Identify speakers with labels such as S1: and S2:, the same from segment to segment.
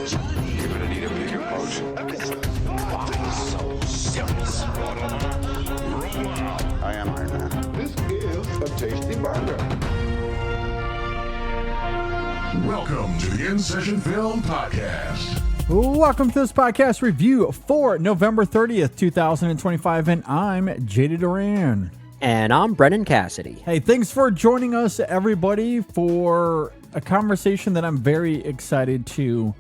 S1: You're gonna need a bigger potion. So serious.
S2: I am Iron Man.
S3: This is a tasty burger.
S4: Welcome to the In Session Film Podcast.
S5: Welcome to this podcast review for November 30th, 2025, and I'm J.D. Duran.
S6: And I'm Brennan Cassidy.
S5: Hey, thanks for joining us, everybody, for a conversation that I'm very excited to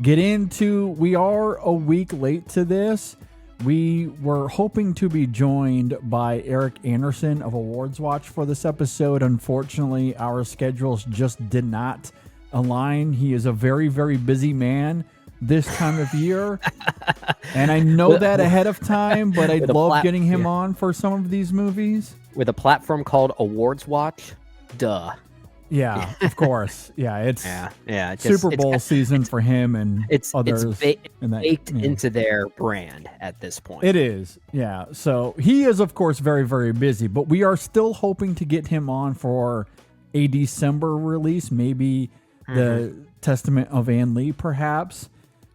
S5: get into. We are a week late to this. We were hoping to be joined by Eric Anderson of Awards Watch for this episode. Unfortunately, our schedules just did not align. He is a very, very busy man this time of year, and I know that ahead of time, but I'd love getting him on for some of these movies.
S6: With a platform called Awards Watch, duh.
S5: Yeah, of course. Yeah, it's
S6: Super
S5: Bowl season for him and others.
S6: It's baked into their brand at this point.
S5: It is, yeah. So he is, of course, very, very busy, but we are still hoping to get him on for a December release, maybe the Testament of Ann Lee, perhaps.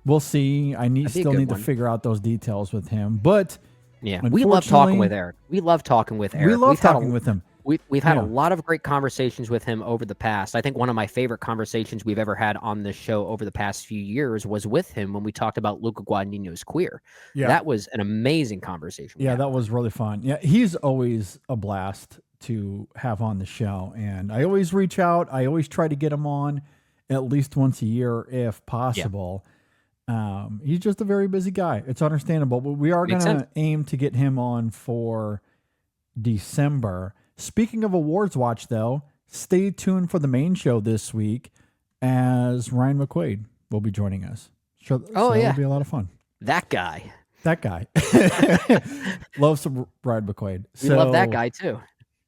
S5: We'll see. I still need to figure out those details with him. But
S6: yeah, we love talking with Eric. We love talking with him. We've had a lot of great conversations with him over the past. I think one of my favorite conversations we've ever had on this show over the past few years was with him when we talked about Luca Guadagnino's Queer. Yeah. That was an amazing conversation.
S5: Yeah, that was really fun. Yeah, he's always a blast to have on the show. And I always reach out. I always try to get him on at least once a year if possible. Yeah. He's just a very busy guy. It's understandable, but we are going to aim to get him on for December. Speaking of Awards Watch, though, stay tuned for the main show this week as Ryan McQuaid will be joining us. So it'll be a lot of fun.
S6: That guy.
S5: Love some Ryan McQuaid.
S6: We love that guy, too.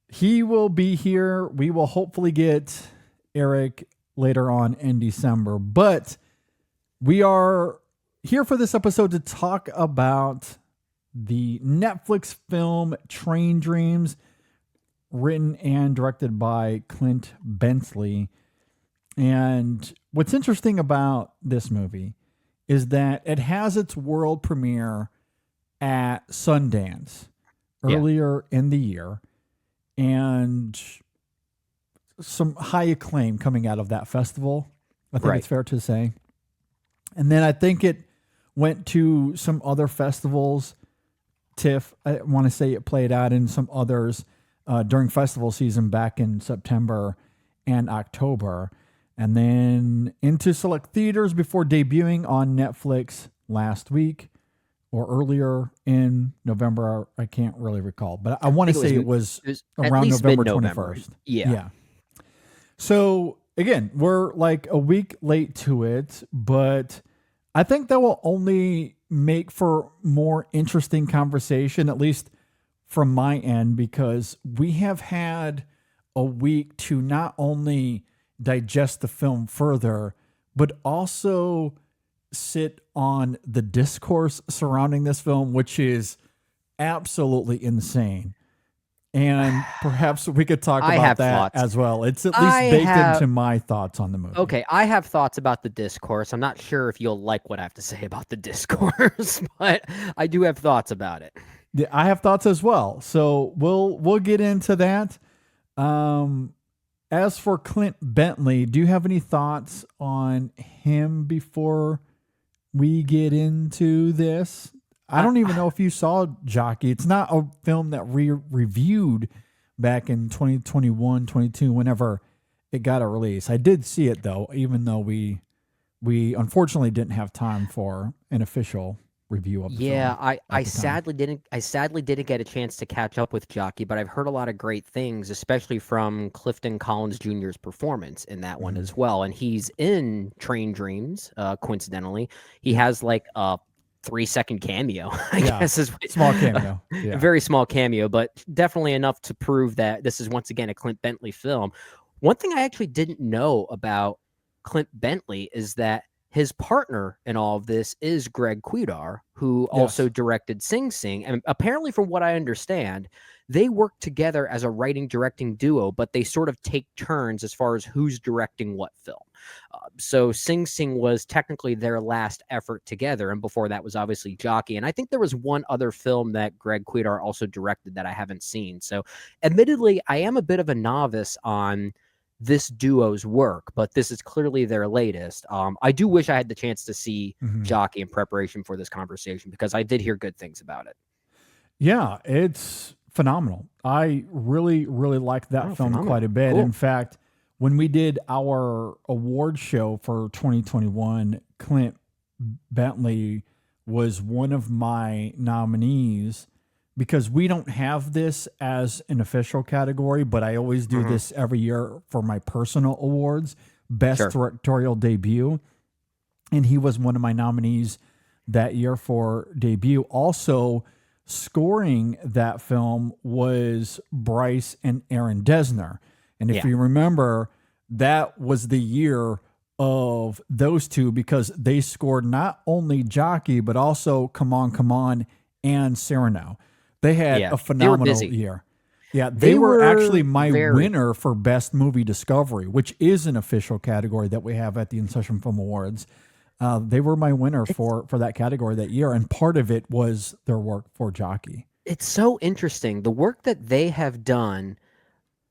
S5: He will be here. We will hopefully get Eric later on in December, but we are here for this episode to talk about the Netflix film Train Dreams, written and directed by Clint Bentley. And what's interesting about this movie is that it has its world premiere at Sundance earlier in the year, and some high acclaim coming out of that festival, I think it's fair to say. And then I think it went to some other festivals. TIFF, I want to say it played out in some others during festival season back in September and October. And then into select theaters before debuting on Netflix last week or earlier in November. I can't really recall, but I want to say it was around November 21st. Yeah. So again, we're like a week late to it, but I think that will only make for more interesting conversation, at least from my end, because we have had a week to not only digest the film further, but also sit on the discourse surrounding this film, which is absolutely insane. And perhaps we could talk about that as well. It's at least baked into my thoughts on the movie.
S6: Okay, I have thoughts about the discourse. I'm not sure if you'll like what I have to say about the discourse, but I do have thoughts about it.
S5: Yeah, I have thoughts as well. So we'll get into that. As for Clint Bentley, do you have any thoughts on him before we get into this? I don't even know if you saw Jockey. It's not a film that we reviewed back in 2021, 22, whenever it got a release. I did see it, though, even though we unfortunately didn't have time for an official review of the film.
S6: Yeah, I sadly didn't get a chance to catch up with Jockey, but I've heard a lot of great things, especially from Clifton Collins Jr.'s performance in that one as well. And he's in Train Dreams, coincidentally. He has like a 3-second cameo, I guess is
S5: small cameo.
S6: A very small cameo, but definitely enough to prove that this is once again a Clint Bentley film. One thing I actually didn't know about Clint Bentley is that his partner in all of this is Greg Quidar, who also directed Sing Sing. And apparently, from what I understand, they work together as a writing directing duo, but they sort of take turns as far as who's directing what film. So Sing Sing was technically their last effort together. And before that was obviously Jockey. And I think there was one other film that Greg Quidar also directed that I haven't seen. So admittedly, I am a bit of a novice on this duo's work, but this is clearly their latest. I do wish I had the chance to see Jockey in preparation for this conversation because I did hear good things about it.
S5: Yeah, it's phenomenal. I really, really like that film quite a bit.
S6: Cool.
S5: In fact, when we did our award show for 2021, Clint Bentley was one of my nominees because we don't have this as an official category, but I always do this every year for my personal awards, best directorial debut. And he was one of my nominees that year for debut. Also scoring that film was Bryce and Aaron Dessner. And if you remember, that was the year of those two because they scored not only Jockey, but also Come On, Come On and Cyrano. They had a phenomenal year. Yeah, they were actually my winner for Best Movie Discovery, which is an official category that we have at the In Session Film Awards. They were my winner for that category that year, and part of it was their work for Jockey.
S6: It's so interesting. The work that they have done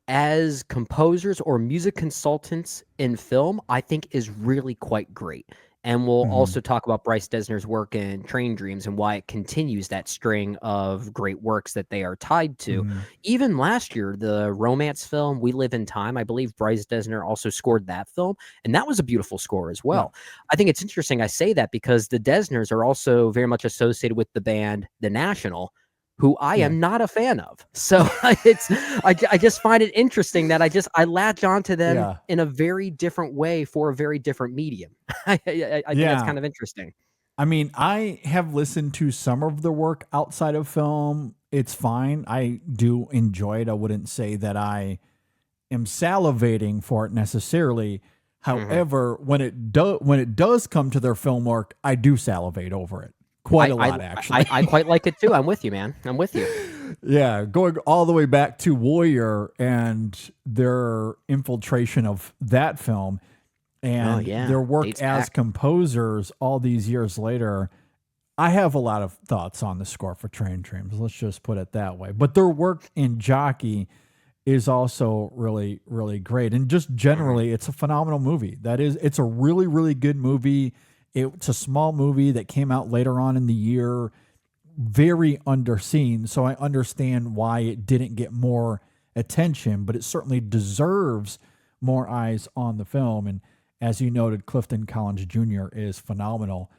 S6: as composers or music consultants in film, I think is really quite great. And we'll also talk about Bryce Dessner's work in Train Dreams and why it continues that string of great works that they are tied to. Even last year, the romance film We Live in Time, I believe Bryce Dessner also scored that film, and that was a beautiful score as well. I think it's interesting I say that because the Dessners are also very much associated with the band The National, who I am not a fan of. So I just find it interesting that I latch onto them in a very different way for a very different medium. I think that's kind of interesting.
S5: I mean, I have listened to some of their work outside of film. It's fine. I do enjoy it. I wouldn't say that I am salivating for it necessarily. However, when it does come to their film work, I do salivate over it. Quite a lot, actually.
S6: I quite like it too. I'm with you, man. I'm with you.
S5: Yeah, going all the way back to Warrior and their infiltration of that film and their work as composers all these years later. I have a lot of thoughts on the score for Train Dreams. Let's just put it that way. But their work in Jockey is also really, really great. And just generally, it's a phenomenal movie. It's a really, really good movie. It's a small movie that came out later on in the year, very underseen. So I understand why it didn't get more attention, but it certainly deserves more eyes on the film. And as you noted, Clifton Collins Jr. is phenomenal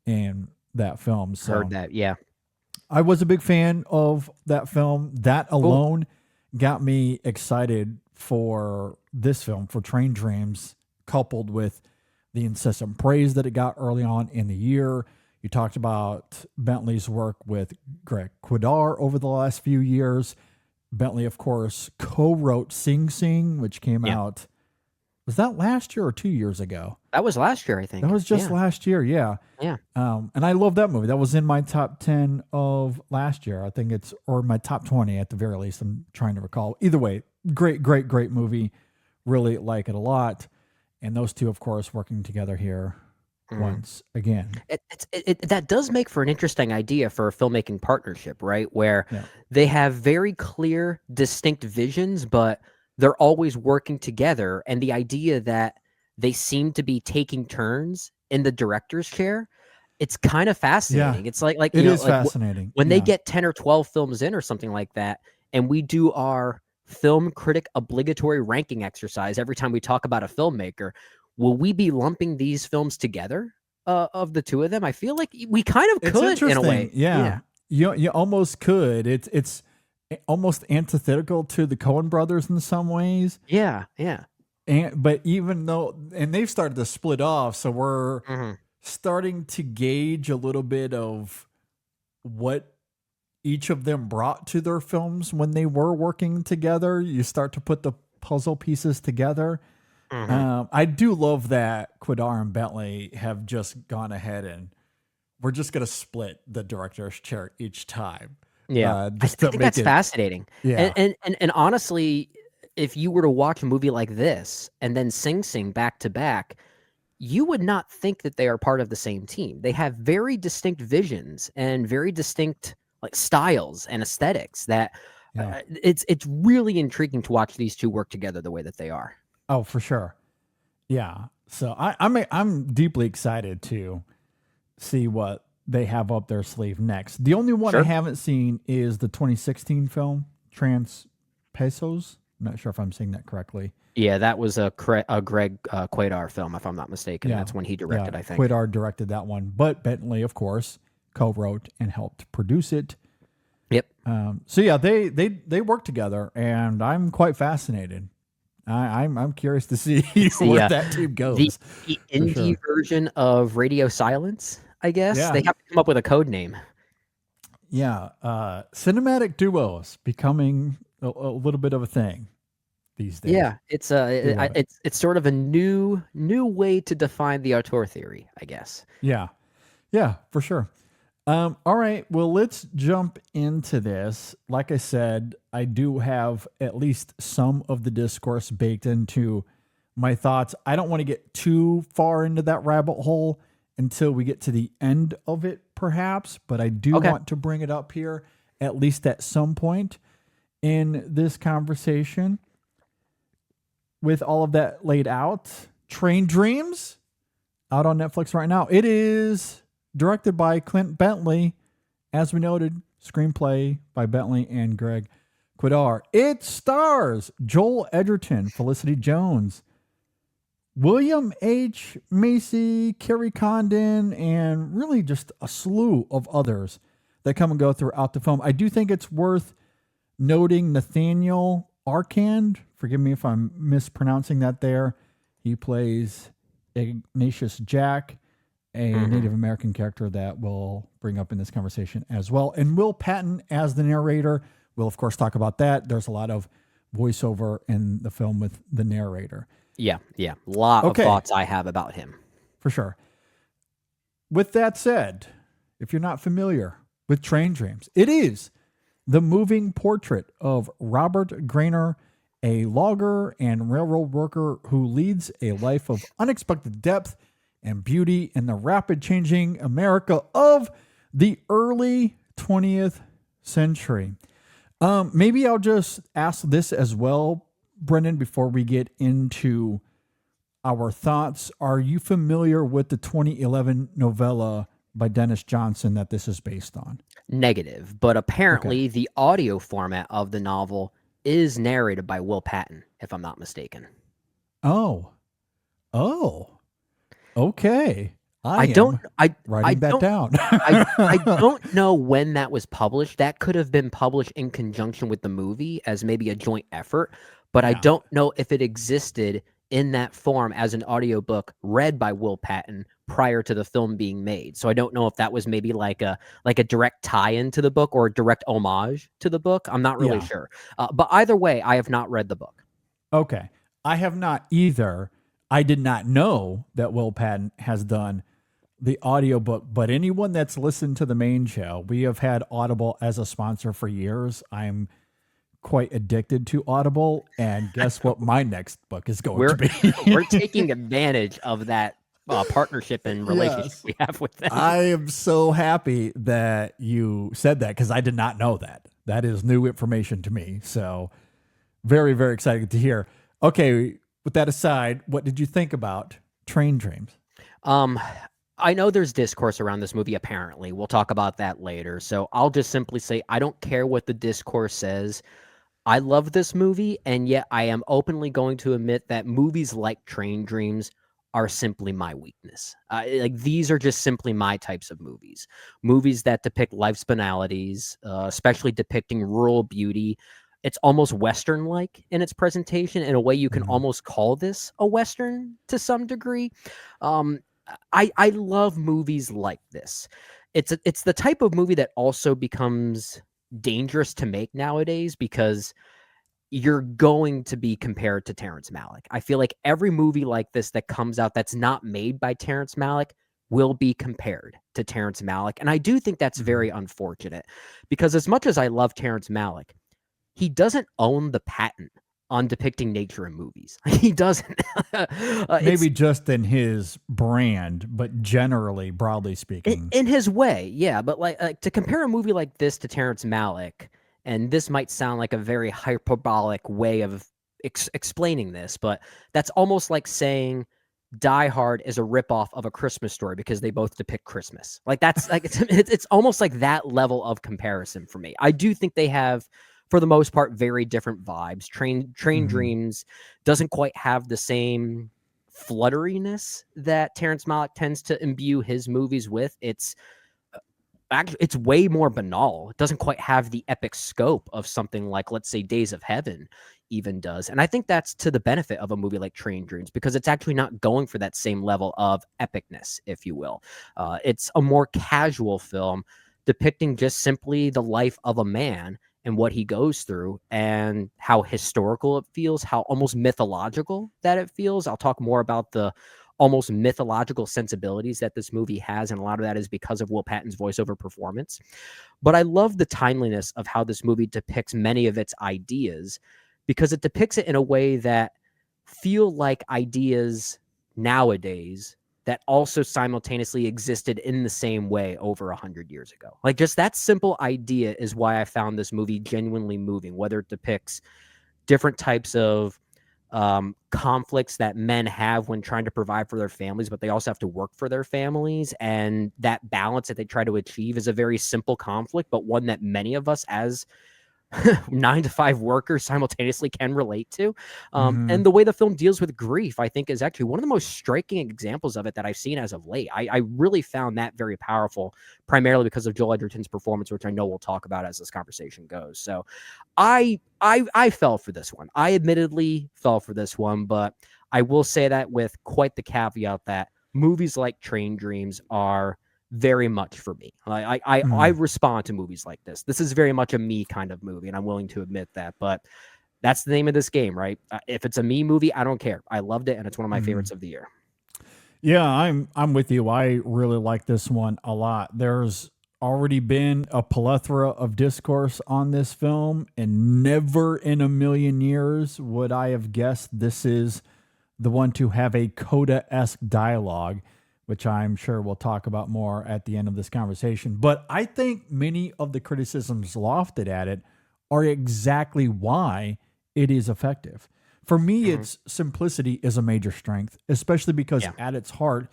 S5: in that film. So
S6: heard that, yeah.
S5: I was a big fan of that film. That alone got me excited for this film, for Train Dreams, coupled with the incessant praise that it got early on in the year. You talked about Bentley's work with Greg Quidar over the last few years. Bentley, of course, co-wrote Sing Sing, which came out. Was that last year or 2 years ago?
S6: That was last year, I think.
S5: That was just last year, yeah. And I love that movie. That was in my top 10 of last year. I think or my top 20 at the very least. I'm trying to recall. Either way, great, great, great movie. Really like it a lot. And those two, of course, working together here once again.
S6: That does make for an interesting idea for a filmmaking partnership, right? Where they have very clear, distinct visions, but they're always working together. And the idea that they seem to be taking turns in the director's chair, it's kind of fascinating. It's like
S5: it is fascinating.
S6: When they get 10 or 12 films in or something like that, and we do our film critic obligatory ranking exercise every time we talk about a filmmaker, will we be lumping these films together of the two of them? I feel like we kind of could in a way.
S5: Yeah. You almost could. It's almost antithetical to the Coen brothers in some ways.
S6: Yeah.
S5: But even though, and they've started to split off, so we're starting to gauge a little bit of what each of them brought to their films when they were working together. You start to put the puzzle pieces together. I do love that Quidar and Bentley have just gone ahead and we're just going to split the director's chair each time.
S6: Yeah,
S5: Just
S6: I
S5: to
S6: think
S5: make
S6: that's
S5: it,
S6: fascinating.
S5: yeah.
S6: And honestly, if you were to watch a movie like this and then Sing Sing back to back, you would not think that they are part of the same team. They have very distinct visions and very distinct like styles and aesthetics that
S5: Yeah.
S6: it's really intriguing to watch these two work together the way that they are.
S5: Oh, for sure. Yeah. So I'm deeply excited to see what they have up their sleeve next. The only one I
S6: Sure.
S5: haven't seen is the 2016 film Trans Pesos. I'm not sure if I'm saying that correctly.
S6: Yeah, that was a Greg Quaidar film, if I'm not mistaken. That's when he directed, I think.
S5: Quidar directed that one, but Bentley, of course, co-wrote and helped produce it.
S6: Yep.
S5: So yeah, they work together, and I'm quite fascinated. I'm curious to see where that team goes.
S6: The indie version of Radio Silence, I guess.
S5: Yeah.
S6: They have to come up with a code name.
S5: Yeah, cinematic duos becoming a little bit of a thing these days.
S6: Yeah, it's it's sort of a new way to define the auteur theory, I guess.
S5: Yeah, for sure. All right, well, let's jump into this. Like I said, I do have at least some of the discourse baked into my thoughts. I don't want to get too far into that rabbit hole until we get to the end of it, perhaps, but I do want to bring it up here, at least at some point in this conversation. With all of that laid out, Train Dreams, out on Netflix right now. It is directed by Clint Bentley, as we noted, screenplay by Bentley and Greg Quidar. It stars Joel Edgerton, Felicity Jones, William H. Macy, Kerry Condon, and really just a slew of others that come and go throughout the film. I do think it's worth noting Nathaniel Arcand. Forgive me if I'm mispronouncing that there. He plays Ignatius Jack, a Native American character that we'll bring up in this conversation as well. And Will Patton as the narrator. We'll, of course, talk about that. There's a lot of voiceover in the film with the narrator.
S6: Yeah. A lot of thoughts I have about him.
S5: For sure. With that said, if you're not familiar with Train Dreams, it is the moving portrait of Robert Grainer, a logger and railroad worker who leads a life of unexpected depth and beauty in the rapid changing America of the early 20th century. Maybe I'll just ask this as well, Brendan, before we get into our thoughts. Are you familiar with the 2011 novella by Dennis Johnson that this is based on?
S6: Negative, but apparently the audio format of the novel is narrated by Will Patton, if I'm not mistaken.
S5: Oh, okay.
S6: I don't
S5: down.
S6: I don't know when that was published. That could have been published in conjunction with the movie as maybe a joint effort, but I don't know if it existed in that form as an audiobook read by Will Patton prior to the film being made. So I don't know if that was maybe like a direct tie-in to the book or a direct homage to the book. I'm not really sure. But either way, I have not read the book.
S5: Okay. I have not either. I did not know that Will Patton has done the audiobook, but anyone that's listened to the main show, we have had Audible as a sponsor for years. I'm quite addicted to Audible, and guess what my next book is going to be?
S6: We're taking advantage of that partnership and relationship we have with them.
S5: I am so happy that you said that because I did not know that. That is new information to me. So very, very excited to hear. Okay, with that aside, what did you think about Train Dreams?
S6: I know there's discourse around this movie, apparently. We'll talk about that later. So I'll just simply say I don't care what the discourse says. I love this movie, and yet I am openly going to admit that movies like Train Dreams are simply my weakness. Like these are just simply my types of movies. Movies that depict life's banalities, especially depicting rural beauty. It's almost Western-like in its presentation. In a way, you can almost call this a Western to some degree. I love movies like this. It's the type of movie that also becomes dangerous to make nowadays because you're going to be compared to Terrence Malick. I feel like every movie like this that comes out that's not made by Terrence Malick will be compared to Terrence Malick. And I do think that's very unfortunate, because as much as I love Terrence Malick, he doesn't own the patent on depicting nature in movies. He doesn't.
S5: Maybe just in his brand, but generally, broadly speaking.
S6: In his way, yeah. But like to compare a movie like this to Terrence Malick, and this might sound like a very hyperbolic way of explaining this, but that's almost like saying Die Hard is a ripoff of A Christmas Story because they both depict Christmas. Like that's like it's almost like that level of comparison for me. I do think they have, for the most part, very different vibes. Train Dreams doesn't quite have the same flutteriness that Terrence Malick tends to imbue his movies with. It's actually, it's way more banal. It doesn't quite have the epic scope of something like, let's say, Days of Heaven even does. And I think that's to the benefit of a movie like Train Dreams, because it's actually not going for that same level of epicness, if you will. It's a more casual film depicting just simply the life of a man and what he goes through and how historical it feels, how almost mythological that it feels. I'll talk more about the almost mythological sensibilities that this movie has, and a lot of that is because of Will Patton's voiceover performance. But I love the timeliness of how this movie depicts many of its ideas, because it depicts it in a way that feel like ideas nowadays that also simultaneously existed in the same way over 100 years ago. Like, just that simple idea is why I found this movie genuinely moving, whether it depicts different types of conflicts that men have when trying to provide for their families, but they also have to work for their families. And that balance that they try to achieve is a very simple conflict, but one that many of us as 9-to-5 workers simultaneously can relate to. And the way the film deals with grief, I think, is actually one of the most striking examples of it that I've seen as of late. I really found that very powerful, primarily because of Joel Edgerton's performance, which I know we'll talk about as this conversation goes. So I fell for this one. I admittedly fell for this one, but I will say that with quite the caveat that movies like Train Dreams are very much for me. I respond to movies like this. This is very much a me kind of movie, and I'm willing to admit that. But that's the name of this game, right? If it's a me movie, I don't care. I loved it, and it's one of my favorites of the year.
S5: Yeah, I'm with you. I really like this one a lot. There's already been a plethora of discourse on this film, and never in a million years would I have guessed this is the one to have a Coda-esque dialogue, which I'm sure we'll talk about more at the end of this conversation. But I think many of the criticisms lofted at it are exactly why it is effective. For me, its simplicity is a major strength, especially because at its heart,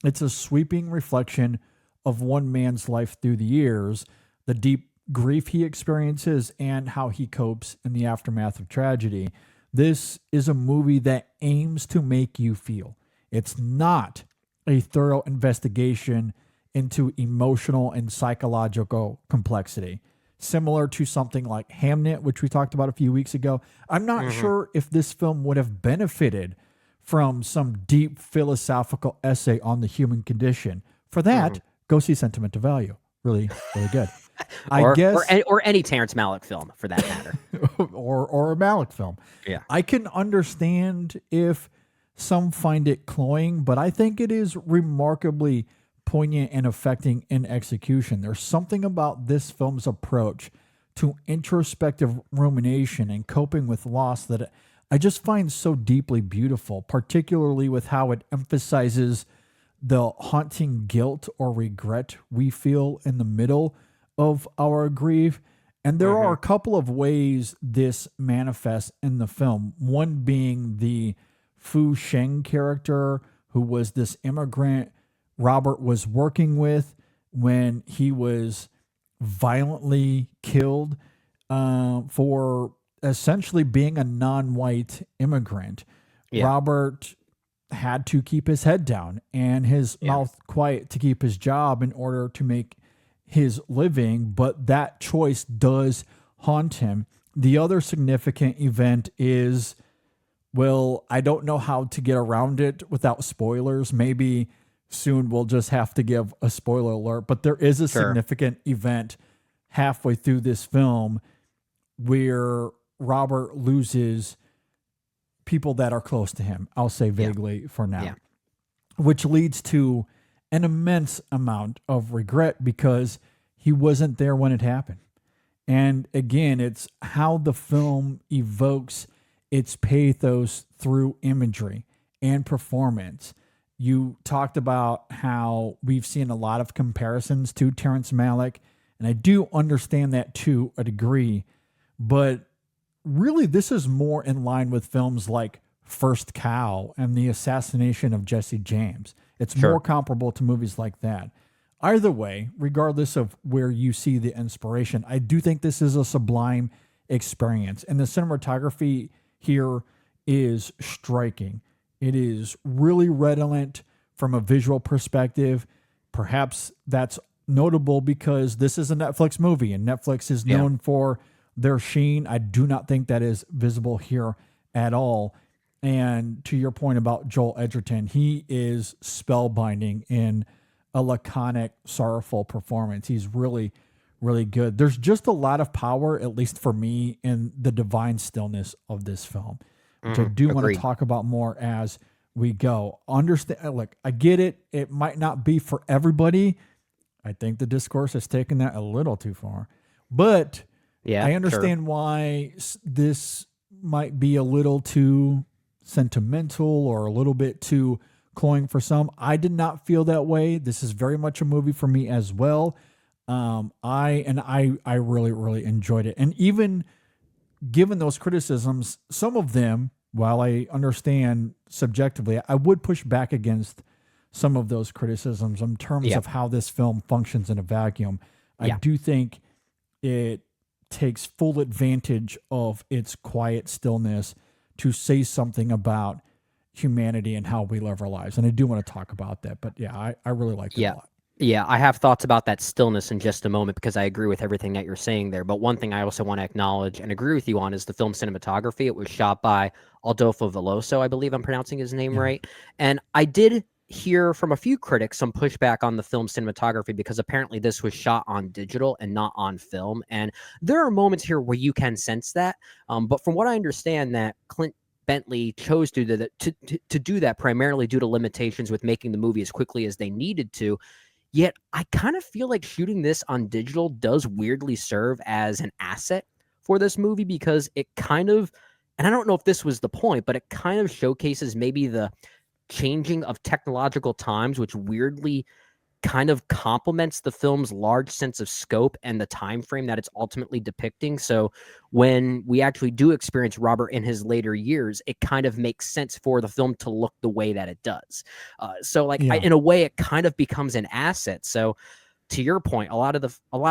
S5: it's a sweeping reflection of one man's life through the years, the deep grief he experiences, and how he copes in the aftermath of tragedy. This is a movie that aims to make you feel. It's not a thorough investigation into emotional and psychological complexity, similar to something like Hamnet, which we talked about a few weeks ago. I'm not sure if this film would have benefited from some deep philosophical essay on the human condition. For that, go see Sentiment to Value. Really, really good. I guess,
S6: or any Terrence Malick film, for that matter,
S5: or a Malick film.
S6: Yeah,
S5: I can understand if some find it cloying, but I think it is remarkably poignant and affecting in execution. There's something about this film's approach to introspective rumination and coping with loss that I just find so deeply beautiful, particularly with how it emphasizes the haunting guilt or regret we feel in the middle of our grief. And there are a couple of ways this manifests in the film, one being the Fu Sheng character, who was this immigrant Robert was working with when he was violently killed for essentially being a non-white immigrant. Yeah. Robert had to keep his head down and his mouth quiet to keep his job in order to make his living, but that choice does haunt him. The other significant event is, well, I don't know how to get around it without spoilers. Maybe soon we'll just have to give a spoiler alert, but there is a significant event halfway through this film where Robert loses people that are close to him. I'll say vaguely for now, which leads to an immense amount of regret because he wasn't there when it happened. And again, it's how the film evokes its pathos through imagery and performance. You talked about how we've seen a lot of comparisons to Terrence Malick, and I do understand that to a degree, but really this is more in line with films like First Cow and the assassination of Jesse James. It's more comparable to movies like that. Either way, regardless of where you see the inspiration, I do think this is a sublime experience. And the cinematography here is striking. It is really redolent from a visual perspective. Perhaps that's notable because this is a Netflix movie and Netflix is known for their sheen. I do not think that is visible here at all. And to your point about Joel Edgerton, he is spellbinding in a laconic, sorrowful performance. He's really, really good. There's just a lot of power, at least for me, in the divine stillness of this film, which I do want to talk about more as we go. Understand? Look, I get it. It might not be for everybody. I think the discourse has taken that a little too far, but I understand why this might be a little too sentimental or a little bit too cloying for some. I did not feel that way. This is very much a movie for me as well. I really, really enjoyed it. And even given those criticisms, some of them, while I understand subjectively, I would push back against some of those criticisms in terms of how this film functions in a vacuum. I do think it takes full advantage of its quiet stillness to say something about humanity and how we live our lives. And I do want to talk about that, but I really liked it a lot.
S6: Yeah, I have thoughts about that stillness in just a moment because I agree with everything that you're saying there. But one thing I also want to acknowledge and agree with you on is the film cinematography. It was shot by Adolfo Veloso, I believe I'm pronouncing his name right. And I did hear from a few critics some pushback on the film cinematography because apparently this was shot on digital and not on film. And there are moments here where you can sense that. But from what I understand, that Clint Bentley chose to do that primarily due to limitations with making the movie as quickly as they needed to. Yet I kind of feel like shooting this on digital does weirdly serve as an asset for this movie because it kind of, and I don't know if this was the point, but it kind of showcases maybe the changing of technological times, which weirdly kind of complements the film's large sense of scope and the time frame that it's ultimately depicting. So when we actually do experience Robert in his later years, it kind of makes sense for the film to look the way that it does. In a way, it kind of becomes an asset. So to your point, a lot of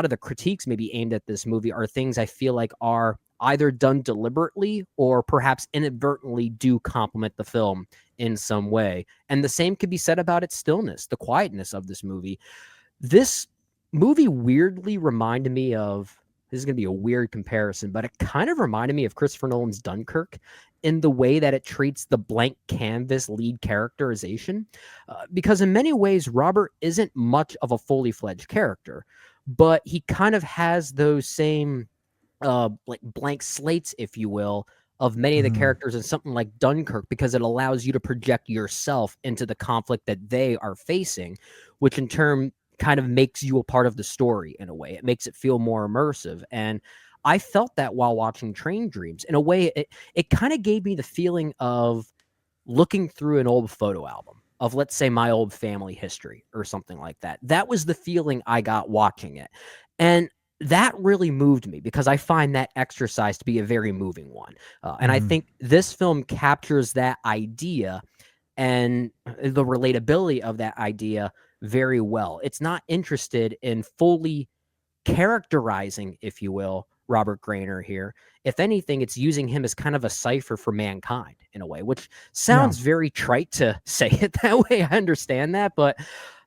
S6: the critiques maybe aimed at this movie are things I feel like are either done deliberately or perhaps inadvertently do complement the film in some way. And the same could be said about its stillness, the quietness of this movie. This movie weirdly reminded me of, this is going to be a weird comparison, but it kind of reminded me of Christopher Nolan's Dunkirk in the way that it treats the blank canvas lead characterization. Because in many ways, Robert isn't much of a fully fledged character, but he kind of has those same like blank slates, if you will, of many of the characters in something like Dunkirk, because it allows you to project yourself into the conflict that they are facing, which in turn kind of makes you a part of the story in a way. It makes it feel more immersive. And I felt that while watching Train Dreams. In a way, it kind of gave me the feeling of looking through an old photo album of, let's say, my old family history or something like that. That was the feeling I got watching it. And that really moved me because I find that exercise to be a very moving one. And I think this film captures that idea and the relatability of that idea very well. It's not interested in fully characterizing, if you will, Robert Grainer here. If anything, it's using him as kind of a cipher for mankind in a way, which sounds very trite to say it that way. I understand that, but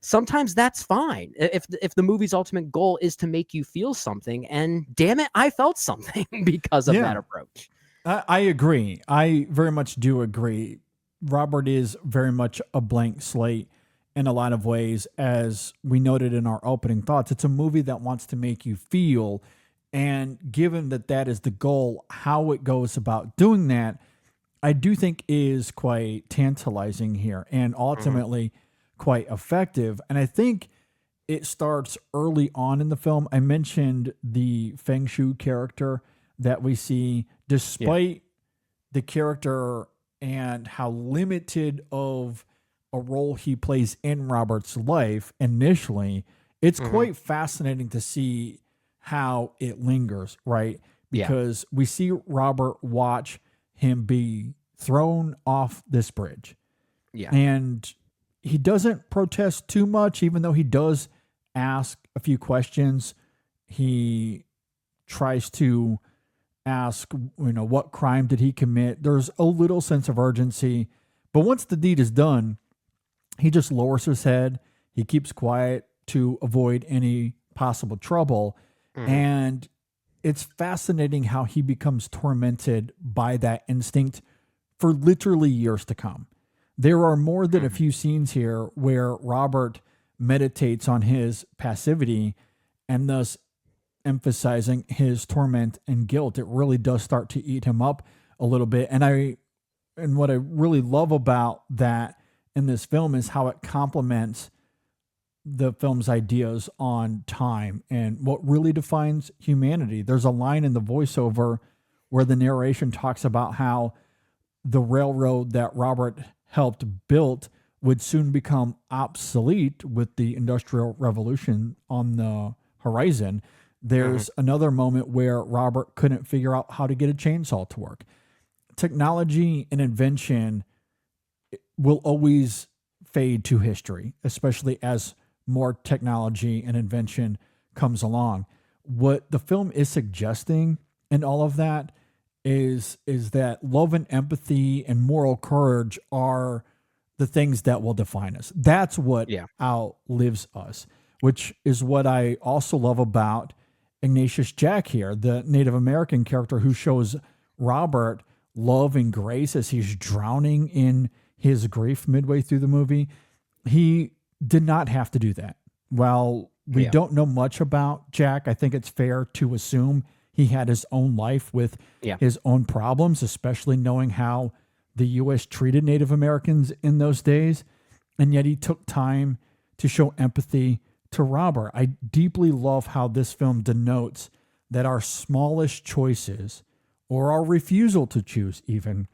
S6: sometimes that's fine. If the movie's ultimate goal is to make you feel something, and damn it, I felt something because of that approach.
S5: I agree. I very much do agree. Robert is very much a blank slate in a lot of ways. As we noted in our opening thoughts, it's a movie that wants to make you feel. And given that that is the goal, how it goes about doing that, I do think is quite tantalizing here and ultimately quite effective. And I think it starts early on in the film. I mentioned the Feng Shui character that we see, despite the character and how limited of a role he plays in Robert's life initially. It's quite fascinating to see how it lingers, right? Because we see Robert watch him be thrown off this bridge.
S6: Yeah.
S5: And he doesn't protest too much, even though he does ask a few questions. He tries to ask, what crime did he commit? There's a little sense of urgency. But once the deed is done, he just lowers his head. He keeps quiet to avoid any possible trouble. And it's fascinating how he becomes tormented by that instinct for literally years to come. There are more than a few scenes here where Robert meditates on his passivity and thus emphasizing his torment and guilt. It really does start to eat him up a little bit. And what I really love about that in this film is how it complements the film's ideas on time and what really defines humanity. There's a line in the voiceover where the narration talks about how the railroad that Robert helped build would soon become obsolete with the Industrial Revolution on the horizon. There's another moment where Robert couldn't figure out how to get a chainsaw to work. Technology and invention will always fade to history, especially as more technology and invention comes along. What the film is suggesting in all of that is that love and empathy and moral courage are the things that will define us. That's what outlives us, which is what I also love about Ignatius Jack here, the Native American character who shows Robert love and grace as he's drowning in his grief midway through the movie. He did not have to do that. While we don't know much about Jack, I think it's fair to assume he had his own life with his own problems, especially knowing how the U.S. treated Native Americans in those days. And yet he took time to show empathy to Robert. I deeply love how this film denotes that our smallest choices, or our refusal to choose even,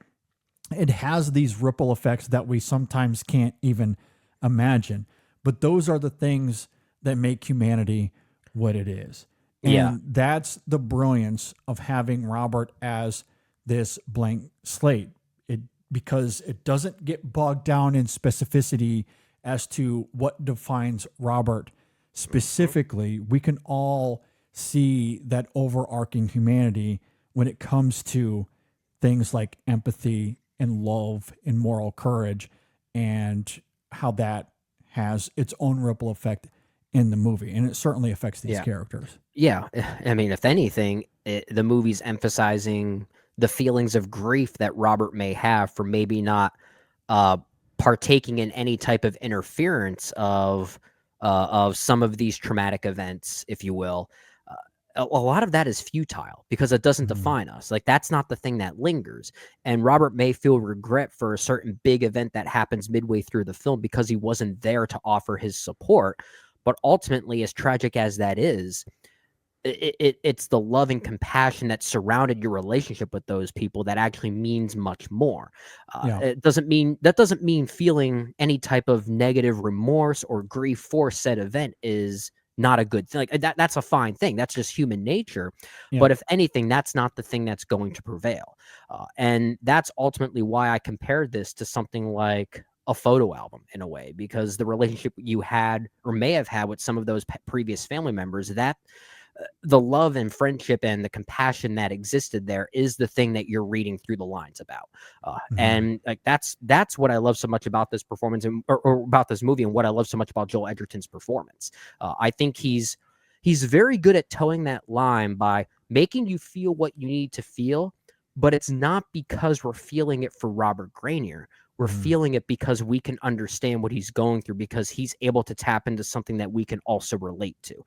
S5: it has these ripple effects that we sometimes can't even imagine. But those are the things that make humanity what it is. And that's the brilliance of having Robert as this blank slate. Because it doesn't get bogged down in specificity as to what defines Robert specifically. We can all see that overarching humanity when it comes to things like empathy and love and moral courage, and how that has its own ripple effect in the movie. And it certainly affects these characters.
S6: Yeah. I mean, if anything, the movie's emphasizing the feelings of grief that Robert may have for maybe not partaking in any type of interference of some of these traumatic events, if you will. A lot of that is futile because it doesn't define us. Like, that's not the thing that lingers. And Robert may feel regret for a certain big event that happens midway through the film because he wasn't there to offer his support. But ultimately, as tragic as that is, it's the love and compassion that surrounded your relationship with those people that actually means much more. It doesn't mean feeling any type of negative remorse or grief for said event is not a good thing. Like, that's a fine thing. That's just human nature. But if anything, that's not the thing that's going to prevail. And that's ultimately why I compared this to something like a photo album in a way, because the relationship you had or may have had with some of those previous family members, that the love and friendship and the compassion that existed there is the thing that you're reading through the lines about. And like, that's what I love so much about this performance or about this movie, and what I love so much about Joel Edgerton's performance. I think he's very good at towing that line by making you feel what you need to feel, but it's not because we're feeling it for Robert Grenier. We're feeling it because we can understand what he's going through, because he's able to tap into something that we can also relate to.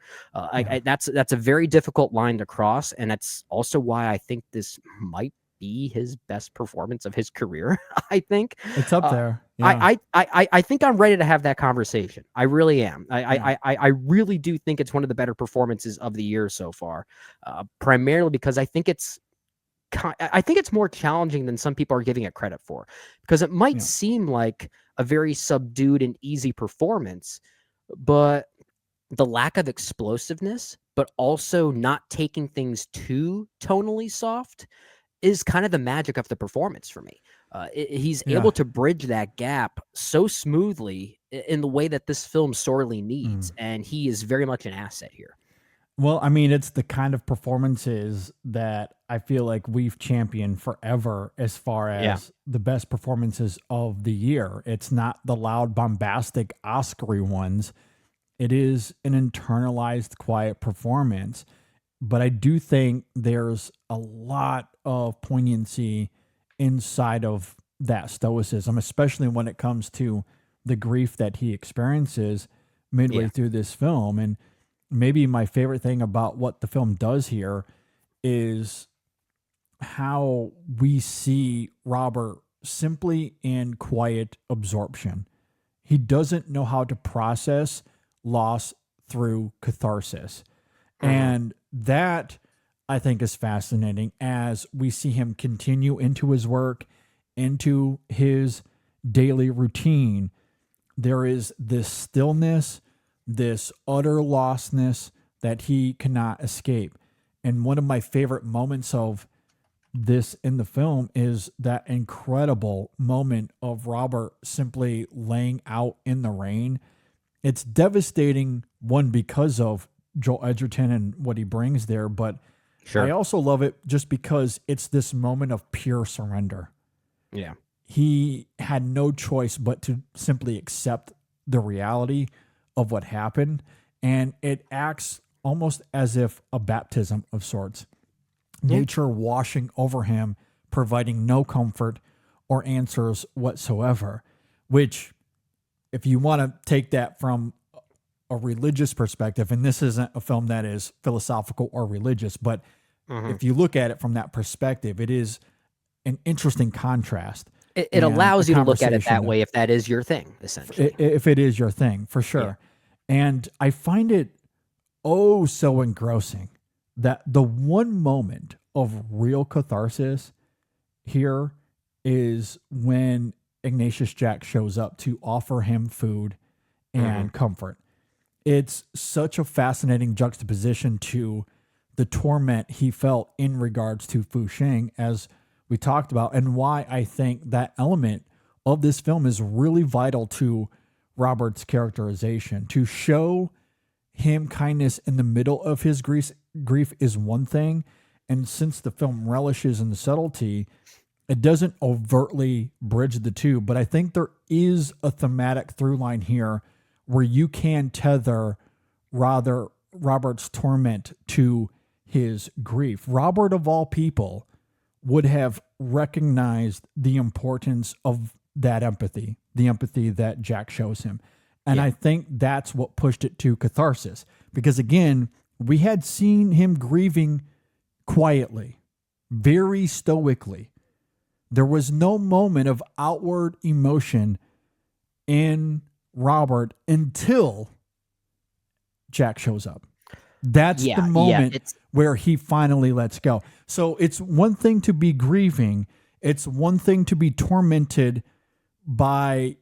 S6: That's a very difficult line to cross, and that's also why I think this might be his best performance of his career. I think
S5: It's up there. Yeah.
S6: I think I'm ready to have that conversation. I really am. I really do think it's one of the better performances of the year so far, primarily because I think it's more challenging than some people are giving it credit for, because it might seem like a very subdued and easy performance, but the lack of explosiveness, but also not taking things too tonally soft, is kind of the magic of the performance for me. He's able to bridge that gap so smoothly in the way that this film sorely needs, and he is very much an asset here.
S5: Well, I mean, it's the kind of performances that I feel like we've championed forever as far as the best performances of the year. It's not the loud, bombastic, Oscar-y ones. It is an internalized, quiet performance. But I do think there's a lot of poignancy inside of that stoicism, especially when it comes to the grief that he experiences midway through this film. And maybe my favorite thing about what the film does here is how we see Robert simply in quiet absorption. He doesn't know how to process loss through catharsis. And that, I think, is fascinating as we see him continue into his work, into his daily routine. There is this stillness, this utter lostness that he cannot escape. And one of my favorite moments of this in the film is that incredible moment of Robert simply laying out in the rain. It's devastating, one, because of Joel Edgerton and what he brings there, but I also love it just because it's this moment of pure surrender.
S6: Yeah.
S5: He had no choice but to simply accept the reality of what happened, and it acts almost as if a baptism of sorts. Nature washing over him, providing no comfort or answers whatsoever, which, if you want to take that from a religious perspective, and this isn't a film that is philosophical or religious, but if you look at it from that perspective, it is an interesting contrast.
S6: It allows you to look at it that way if that is your thing, essentially.
S5: If it is your thing, for sure. Yeah. And I find it so engrossing that the one moment of real catharsis here is when Ignatius Jack shows up to offer him food and comfort. It's such a fascinating juxtaposition to the torment he felt in regards to Fu Xing, as we talked about, and why I think that element of this film is really vital to Robert's characterization. To show him kindness in the middle of his grief is one thing, and since the film relishes in the subtlety, it doesn't overtly bridge the two, but I think there is a thematic through line here where you can tether Robert's torment to his grief. Robert, of all people, would have recognized the importance of that empathy, the empathy that Jack shows him. And I think that's what pushed it to catharsis. Because again, we had seen him grieving quietly, very stoically. There was no moment of outward emotion in Robert until Jack shows up. That's the moment where he finally lets go. So it's one thing to be grieving. It's one thing to be tormented by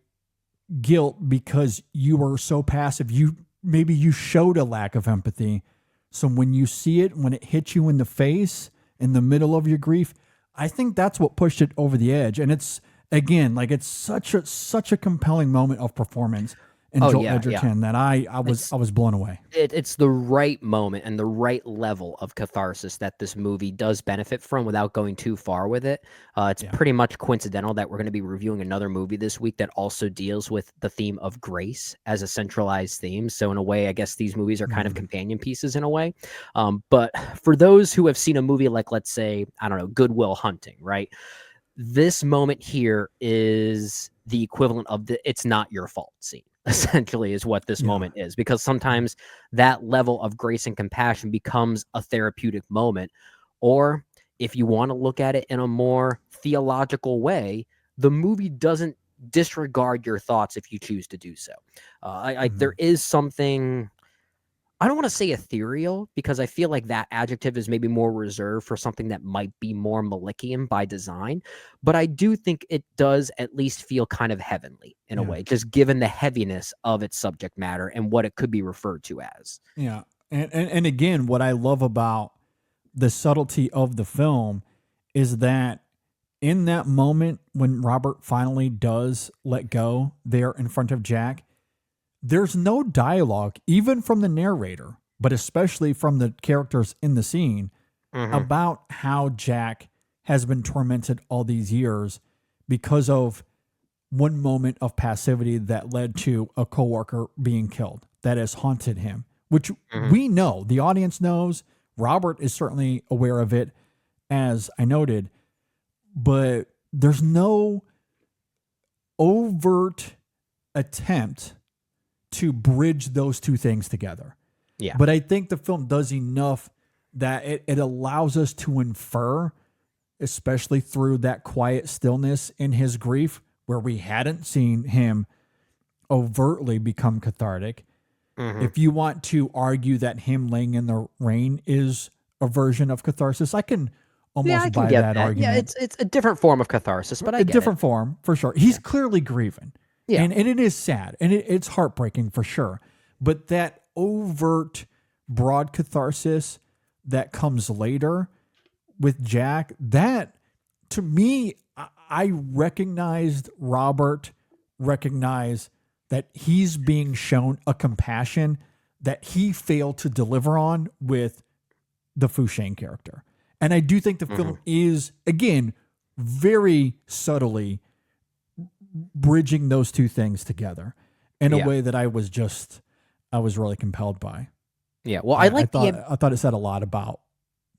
S5: guilt because you were so passive. Maybe you showed a lack of empathy. So when you see it, when it hits you in the face in the middle of your grief, I think that's what pushed it over the edge. And it's, again, like, it's such a compelling moment of performance in Joel Edgerton that I was blown away.
S6: It's the right moment and the right level of catharsis that this movie does benefit from without going too far with it. It's pretty much coincidental that we're going to be reviewing another movie this week that also deals with the theme of grace as a centralized theme. So in a way, I guess these movies are kind of companion pieces in a way. But for those who have seen a movie like, let's say, I don't know, Good Will Hunting, right? This moment here is the equivalent of the "it's not your fault" scene. Essentially, is what this
S5: Yeah.
S6: moment is, because sometimes that level of grace and compassion becomes a therapeutic moment, or if you want to look at it in a more theological way, the movie doesn't disregard your thoughts if you choose to do so. There is something, I don't want to say ethereal, because I feel like that adjective is maybe more reserved for something that might be more Malikian by design. But I do think it does at least feel kind of heavenly in a
S5: Yeah.
S6: way, just given the heaviness of its subject matter and what it could be referred to as.
S5: Yeah. And again, what I love about the subtlety of the film is that in that moment when Robert finally does let go there in front of Jack, there's no dialogue, even from the narrator, but especially from the characters in the scene,
S6: Mhm.
S5: about how Jack has been tormented all these years because of one moment of passivity that led to a coworker being killed that has haunted him, which
S6: Mhm.
S5: we know, the audience knows. Robert is certainly aware of it, as I noted, but there's no overt attempt to bridge those two things together.
S6: Yeah.
S5: But I think the film does enough that it allows us to infer, especially through that quiet stillness in his grief, where we hadn't seen him overtly become cathartic.
S6: Mhm.
S5: If you want to argue that him laying in the rain is a version of catharsis, I can
S6: Yeah, I
S5: almost
S6: can
S5: buy
S6: get
S5: that
S6: that. Yeah,
S5: argument.
S6: it's a different form of catharsis, but I
S5: A
S6: get it.
S5: different form for sure. He's
S6: Yeah.
S5: clearly grieving,
S6: Yeah.
S5: and it is sad, and it's heartbreaking for sure. But that overt, broad catharsis that comes later with Jack, that to me, I recognized Robert recognize that he's being shown a compassion that he failed to deliver on with the Fouchane character. And I do think the
S6: Mhm.
S5: film is, again, very subtly bridging those two things together in a
S6: Yeah.
S5: way that I was really compelled by.
S6: Yeah. Well, I like the
S5: I thought it said a lot about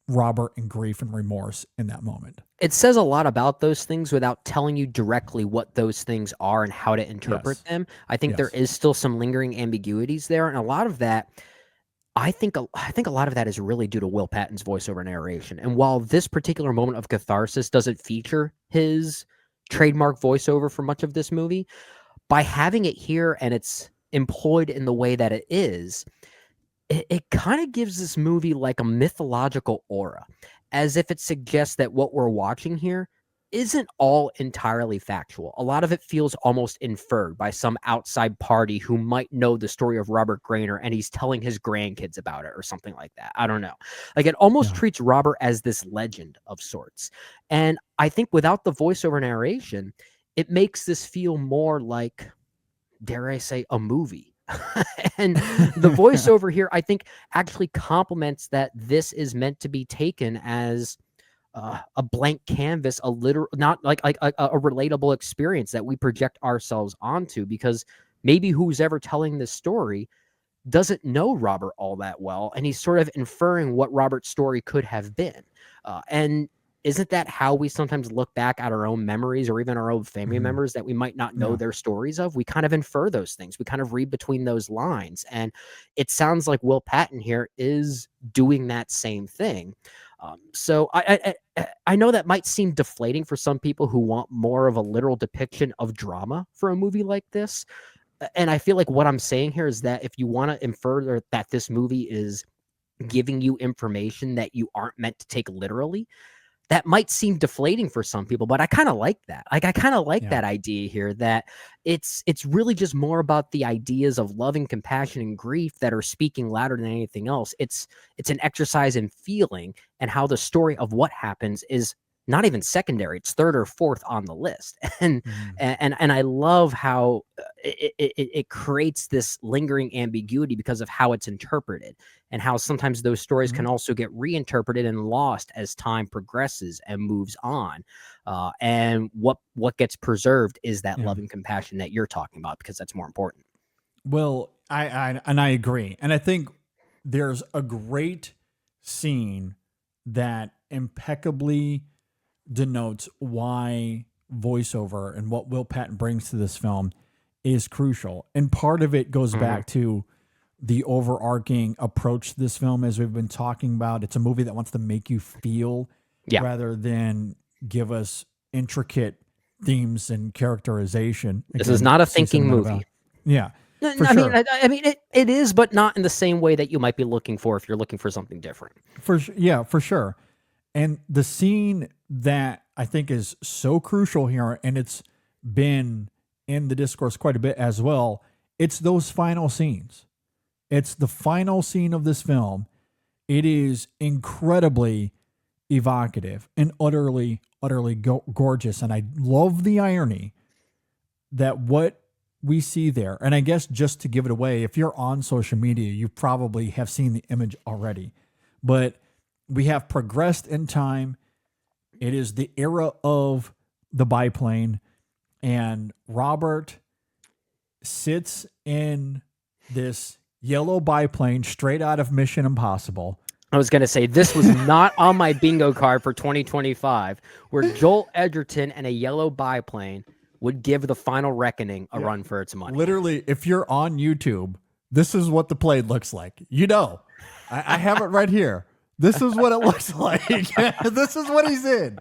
S5: Robert and grief and remorse in that moment.
S6: it says a lot about those things without telling you directly what those things are and how to interpret
S5: Yes.
S6: them. I think there
S5: Yes.
S6: is still some lingering ambiguities there, and a lot of that, I think a lot of that is really due to Will Patton's voiceover narration. And while this particular moment of catharsis doesn't feature his trademark voiceover for much of this movie, by having it here and it's employed in the way that it is, it kind of gives this movie like a mythological aura, as if it suggests that what we're watching here isn't all entirely factual. A lot of it feels almost inferred by some outside party who might know the story of Robert Grainer and he's telling his grandkids about it or something like that. I don't know. Like, it almost
S5: Yeah.
S6: treats Robert as this legend of sorts. And I think without the voiceover narration, it makes this feel more like, dare I say, a movie. And the
S5: Yeah.
S6: voiceover here, I think, actually complements that this is meant to be taken as a blank canvas, a literal, not like a relatable experience that we project ourselves onto, because maybe who's ever telling this story doesn't know Robert all that well, and he's sort of inferring what Robert's story could have been. And isn't that how we sometimes look back at our own memories or even our own family
S5: Mhm.
S6: members that we might not know
S5: Yeah.
S6: their stories of? We kind of infer those things. We kind of read between those lines. And it sounds like Will Patton here is doing that same thing. So I know that might seem deflating for some people who want more of a literal depiction of drama for a movie like this. And I feel like what I'm saying here is that if you want to infer that this movie is giving you information that you aren't meant to take literally, that might seem deflating for some people, but I kind of like that. Like, I kind of like
S5: Yeah.
S6: that idea here, that it's really just more about the ideas of love and compassion and grief that are speaking louder than anything else. It's an exercise in feeling, and how the story of what happens is not even secondary. It's third or fourth on the list. And
S5: Mhm.
S6: and I love how it creates this lingering ambiguity because of how it's interpreted, and how sometimes those stories
S5: Mhm.
S6: can also get reinterpreted and lost as time progresses and moves on. And what gets preserved is that
S5: Yeah.
S6: love and compassion that you're talking about, because that's more important.
S5: Well, I agree, and I think there's a great scene that impeccably denotes why voiceover and what Will Patton brings to this film is crucial. And part of it goes back to the overarching approach to this film, as we've been talking about. It's a movie that wants to make you feel rather than give us intricate themes and characterization.
S6: This is not a thinking movie.
S5: Yeah. For
S6: I
S5: sure.
S6: mean, I mean, it is, but not in the same way that you might be looking for if you're looking for something different.
S5: For sure. And the scene that I think is so crucial here, and it's been in the discourse quite a bit as well, it's those final scenes. It's the final scene of this film. It is incredibly evocative and utterly gorgeous. And I love the irony that what we see there, and I guess just to give it away, if you're on social media, you probably have seen the image already, but we have progressed in time. It is the era of the biplane, and Robert sits in this yellow biplane straight out of Mission Impossible.
S6: I was going to say, this was not on my bingo card for 2025, where Joel Edgerton and a yellow biplane would give the final reckoning a run for its money.
S5: Literally, if you're on YouTube, this is what the plane looks like. I have it right here. This is what it looks like. This is what he's in.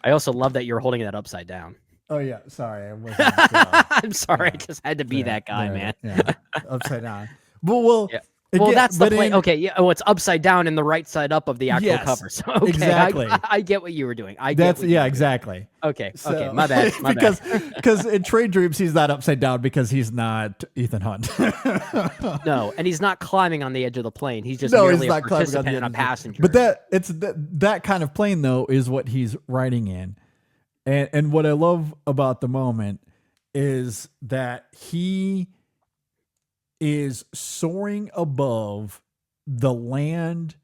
S6: I also love that you're holding that upside down.
S5: Oh, yeah. Sorry. I wasn't,
S6: I'm sorry. I just had to be that guy, man.
S5: Yeah. Upside down. Well,
S6: well, that's the plane. Okay, yeah. Oh, it's upside down and the right side up of the actual cover. So okay,
S5: exactly.
S6: I get what you were doing.
S5: Exactly.
S6: Okay. Okay. My bad.
S5: Because in Trade Dreams, he's not upside down because he's not Ethan Hunt.
S6: No, and he's not climbing on the edge of the plane. He's just merely a participant and a passenger.
S5: But that kind of plane though is what he's riding in, and what I love about the moment is that he is soaring above the land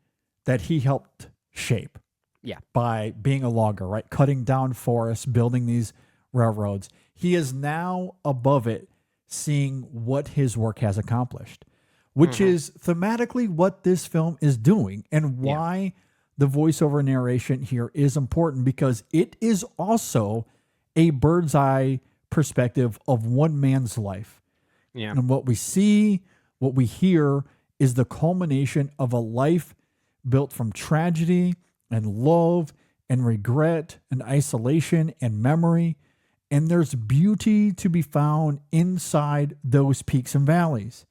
S5: that he helped shape.
S6: Yeah.
S5: By being a logger, right? Cutting down forests, building these railroads. He is now above it, seeing what his work has accomplished, which is thematically what this film is doing, and why the voiceover narration here is important, because it is also a bird's eye perspective of one man's life.
S6: Yeah.
S5: And what we see, what we hear, is the culmination of a life built from tragedy and love and regret and isolation and memory. And there's beauty to be found inside those peaks and valleys.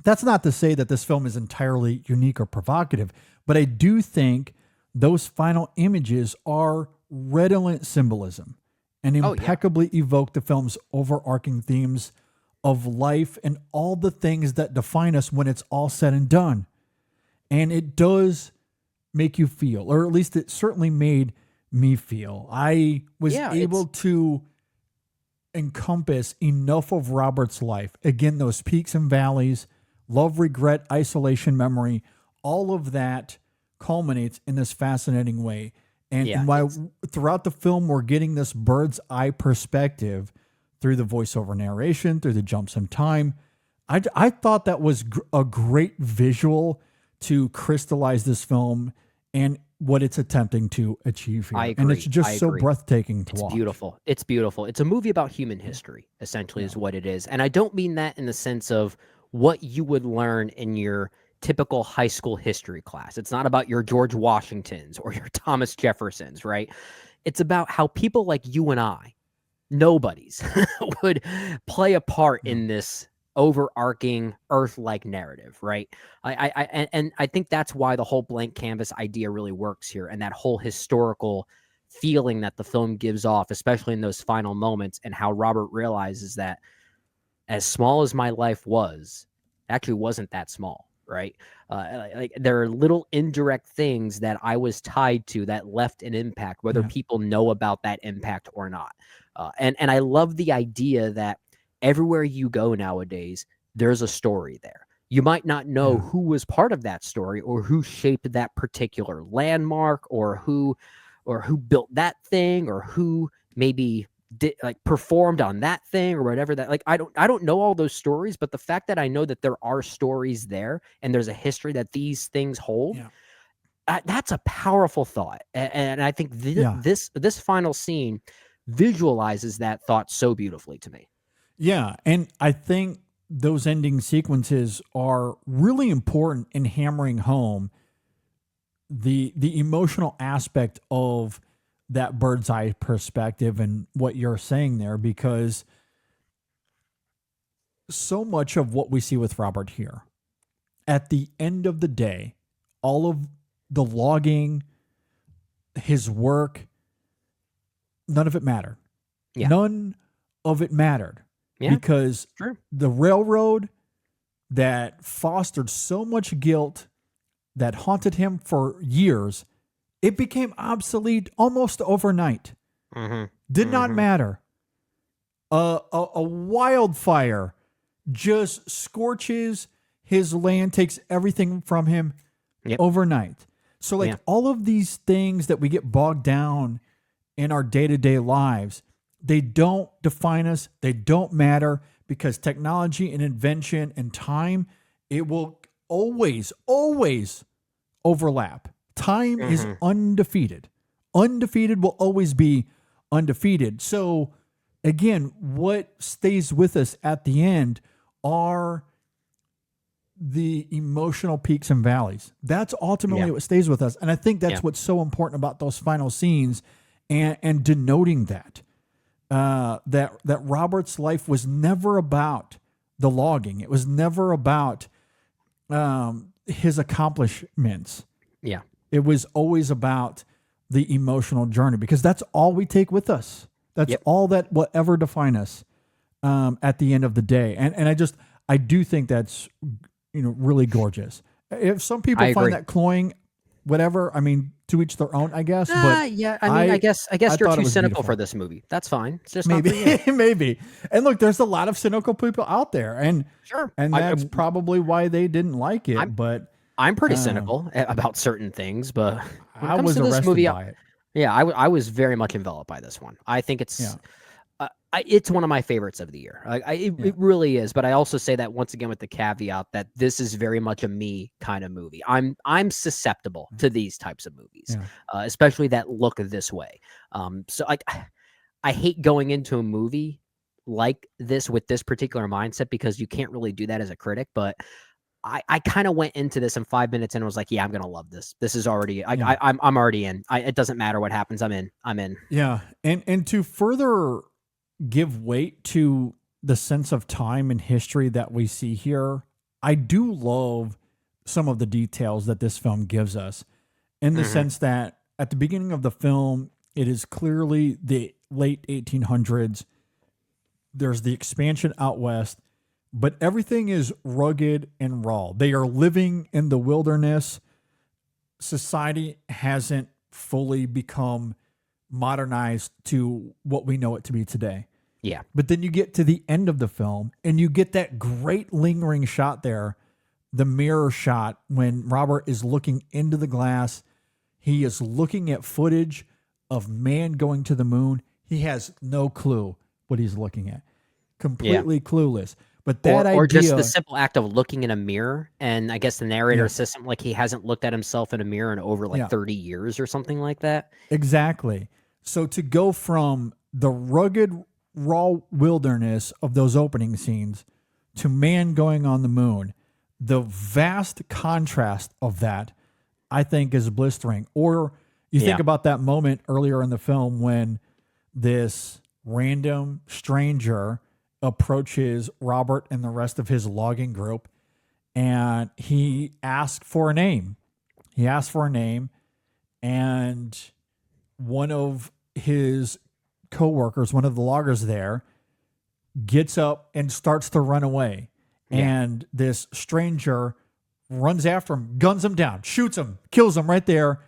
S5: That's not to say that this film is entirely unique or provocative, but I do think those final images are redolent symbolism and impeccably evoke the film's overarching themes of life and all the things that define us when it's all said and done. And it does make you feel, or at least it certainly made me feel. I was able to encompass enough of Robert's life. Again, those peaks and valleys, love, regret, isolation, memory, all of that culminates in this fascinating way. And why throughout the film, we're getting this bird's eye perspective through the voiceover narration, through the jumps in time. I thought that was a great visual to crystallize this film and what it's attempting to achieve here.
S6: I agree.
S5: And it's just so breathtaking to watch.
S6: It's beautiful. It's beautiful. It's a movie about human history, essentially, is what it is. And I don't mean that in the sense of what you would learn in your typical high school history class. It's not about your George Washingtons or your Thomas Jeffersons, right? It's about how people like you and I, nobodies, would play a part in this overarching Earth-like narrative, right? I think that's why the whole blank canvas idea really works here, and that whole historical feeling that the film gives off, especially in those final moments, and how Robert realizes that as small as my life was, it actually wasn't that small, right? Like there are little indirect things that I was tied to that left an impact, whether people know about that impact or not. And I love the idea that everywhere you go nowadays, there's a story there. You might not know who was part of that story or who shaped that particular landmark or who built that thing or who maybe did performed on that thing or whatever that, like, I don't know all those stories, but the fact that I know that there are stories there and there's a history that these things hold, That's a powerful thought, and I think
S5: Yeah.
S6: this final scene visualizes that thought so beautifully to me.
S5: Yeah, and I think those ending sequences are really important in hammering home the emotional aspect of that bird's eye perspective and what you're saying there, because so much of what we see with Robert here, at the end of the day, all of the logging, his work, none of it mattered.
S6: Yeah.
S5: None of it mattered
S6: Yeah,
S5: because
S6: true.
S5: the railroad that fostered so much guilt that haunted him for years, it became obsolete almost overnight.
S6: Mm-hmm.
S5: Did not matter. A wildfire just scorches his land, takes everything from him
S6: Yep.
S5: overnight. So, like,
S6: Yeah.
S5: all of these things that we get bogged down in our day-to-day lives, they don't define us. They don't matter because technology and invention and time, it will always overlap. Time is undefeated. Undefeated will always be undefeated. So, again, what stays with us at the end are the emotional peaks and valleys. That's ultimately what stays with us. And I think that's what's so important about those final scenes and denoting that. That Robert's life was never about the logging. It was never about his accomplishments.
S6: Yeah.
S5: It was always about the emotional journey because that's all we take with us. That's all that will ever define us at the end of the day. And I do think that's really gorgeous. If some people
S6: I
S5: find
S6: agree.
S5: that cloying, whatever, I mean, to each their own, I guess. But
S6: Yeah, I mean, I guess you're
S5: thought it
S6: too
S5: was
S6: cynical
S5: beautiful.
S6: for this movie. That's fine. It's just not for you.
S5: Maybe, maybe. And look, there's a lot of cynical people out there, and
S6: Sure.
S5: and that's probably why they didn't like it. But
S6: I'm pretty cynical about certain things, but when it
S5: I
S6: comes
S5: was
S6: to this
S5: arrested
S6: movie,
S5: by it.
S6: yeah, I was very much enveloped by this one. I think it's one of my favorites of the year. It really is. But I also say that once again with the caveat that this is very much a me kind of movie. I'm susceptible to these types of movies, especially that look this way. So I hate going into a movie like this with this particular mindset because you can't really do that as a critic. But I kind of went into this in 5 minutes and was like, yeah, I'm gonna love this. This is already I'm already in. It doesn't matter what happens. I'm in.
S5: Yeah, and to further give weight to the sense of time and history that we see here, I do love some of the details that this film gives us in the sense that at the beginning of the film, it is clearly the late 1800s. There's the expansion out west, but everything is rugged and raw. They are living in the wilderness. Society hasn't fully become modernized to what we know it to be today.
S6: Yeah.
S5: But then you get to the end of the film and you get that great lingering shot there, the mirror shot when Robert is looking into the glass. He is looking at footage of man going to the moon. He has no clue what he's looking at. Completely clueless. But that
S6: or
S5: idea,
S6: just the simple act of looking in a mirror, and I guess the narrator says something like he hasn't looked at himself in a mirror in over 30 years or something like that.
S5: Exactly. So to go from the rugged, raw wilderness of those opening scenes to man going on the moon, the vast contrast of that, I think, is blistering. Or you think about that moment earlier in the film when this random stranger approaches Robert and the rest of his logging group, and he asks for a name. And one of his coworkers, one of the loggers there, gets up and starts to run away. And this stranger runs after him, guns him down, shoots him, kills him right there,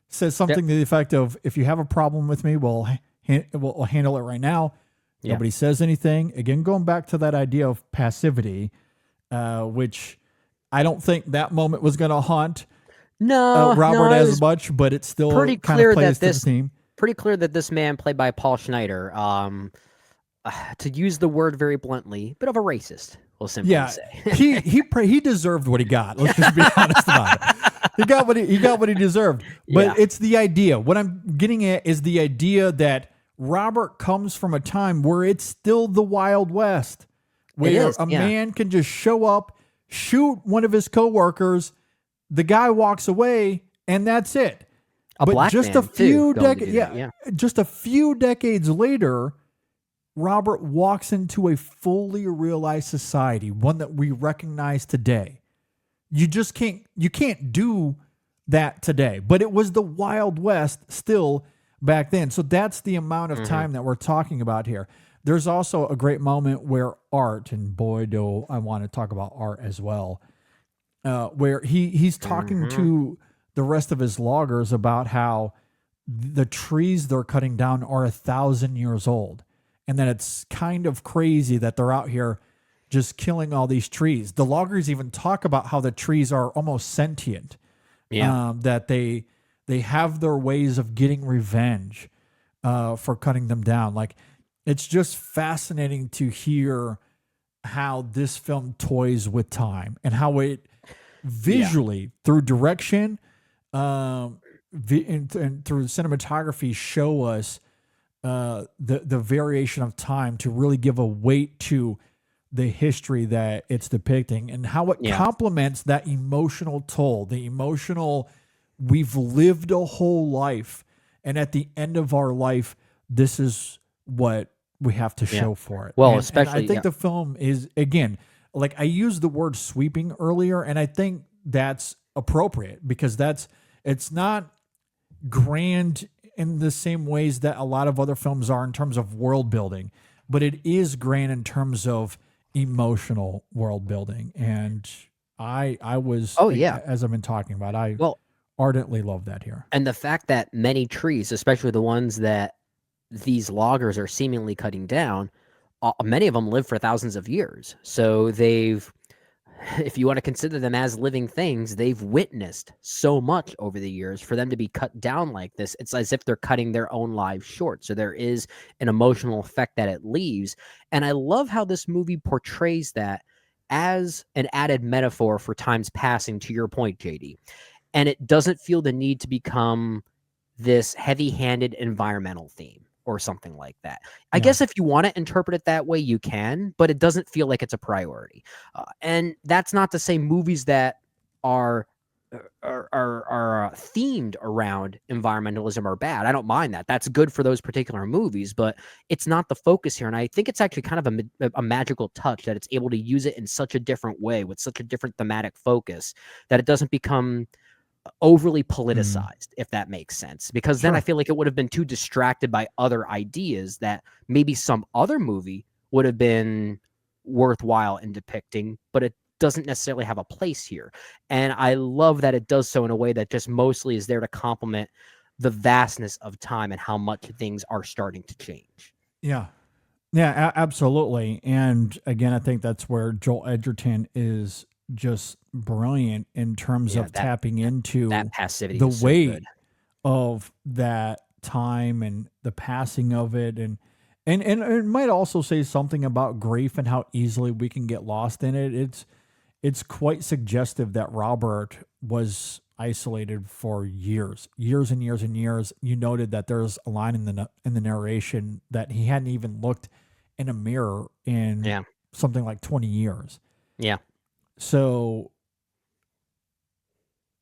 S5: says something to the effect of, if you have a problem with me, we'll handle it right now. Nobody says anything. Again, going back to that idea of passivity, which I don't think that moment was going to haunt Robert as much, but it's still
S6: pretty
S5: kind
S6: clear
S5: of plays
S6: that
S5: to the theme.
S6: Pretty clear that this man, played by Paul Schneider, to use the word very bluntly, bit of a racist, we'll simply say.
S5: he deserved what he got. Let's just be honest about it. he got what he deserved. But
S6: Yeah.
S5: it's the idea. What I'm getting at is the idea that Robert comes from a time where it's still the Wild West, where
S6: is,
S5: a
S6: yeah.
S5: man can just show up, shoot one of his coworkers, the guy walks away, and that's it.
S6: A
S5: But
S6: black
S5: just
S6: man,
S5: a few
S6: too, going to
S5: decades,
S6: do that,
S5: just a few decades later, Robert walks into a fully realized society, one that we recognize today. You can't do that today. But it was the Wild West still back then. So that's the amount of time that we're talking about here. There's also a great moment where art, and boy, do I want to talk about art as well, where he's talking to the rest of his loggers about how the trees they're cutting down are 1,000 years old. And then it's kind of crazy that they're out here just killing all these trees. The loggers even talk about how the trees are almost sentient.
S6: Yeah.
S5: That they have their ways of getting revenge for cutting them down. Like, it's just fascinating to hear how this film toys with time and how it visually through direction and through cinematography show us the variation of time to really give a weight to the history that it's depicting and how it complements that emotional toll, the emotional, we've lived a whole life, and at the end of our life, this is what we have to show for it.
S6: Well,
S5: and
S6: especially,
S5: I think the film is, again, like I used the word sweeping earlier, and I think that's appropriate because it's not grand in the same ways that a lot of other films are in terms of world building, but it is grand in terms of emotional world building. And I was, as I've been talking about, I ardently love that here.
S6: And the fact that many trees, especially the ones that these loggers are seemingly cutting down, many of them live for thousands of years. So if you want to consider them as living things, they've witnessed so much over the years. For them to be cut down like this, it's as if they're cutting their own lives short. So there is an emotional effect that it leaves. And I love how this movie portrays that as an added metaphor for time's passing, to your point, JD. And it doesn't feel the need to become this heavy-handed environmental theme or something like that. I guess if you want to interpret it that way, you can, but it doesn't feel like it's a priority. And that's not to say movies that are themed around environmentalism are bad. I don't mind that. That's good for those particular movies, but it's not the focus here. And I think it's actually kind of a magical touch that it's able to use it in such a different way with such a different thematic focus that it doesn't become overly politicized, if that makes sense, because then I feel like it would have been too distracted by other ideas that maybe some other movie would have been worthwhile in depicting, but it doesn't necessarily have a place here. And I love that it does so in a way that just mostly is there to complement the vastness of time and how much things are starting to change.
S5: Yeah, absolutely. And again, I think that's where Joel Edgerton is just brilliant in terms of tapping into
S6: that passivity,
S5: the weight
S6: so
S5: of that time and the passing of it, and it might also say something about grief and how easily we can get lost in it. It's quite suggestive that Robert was isolated for years and years and years. You noted that there's a line in the narration that he hadn't even looked in a mirror in something like 20 years.
S6: Yeah.
S5: So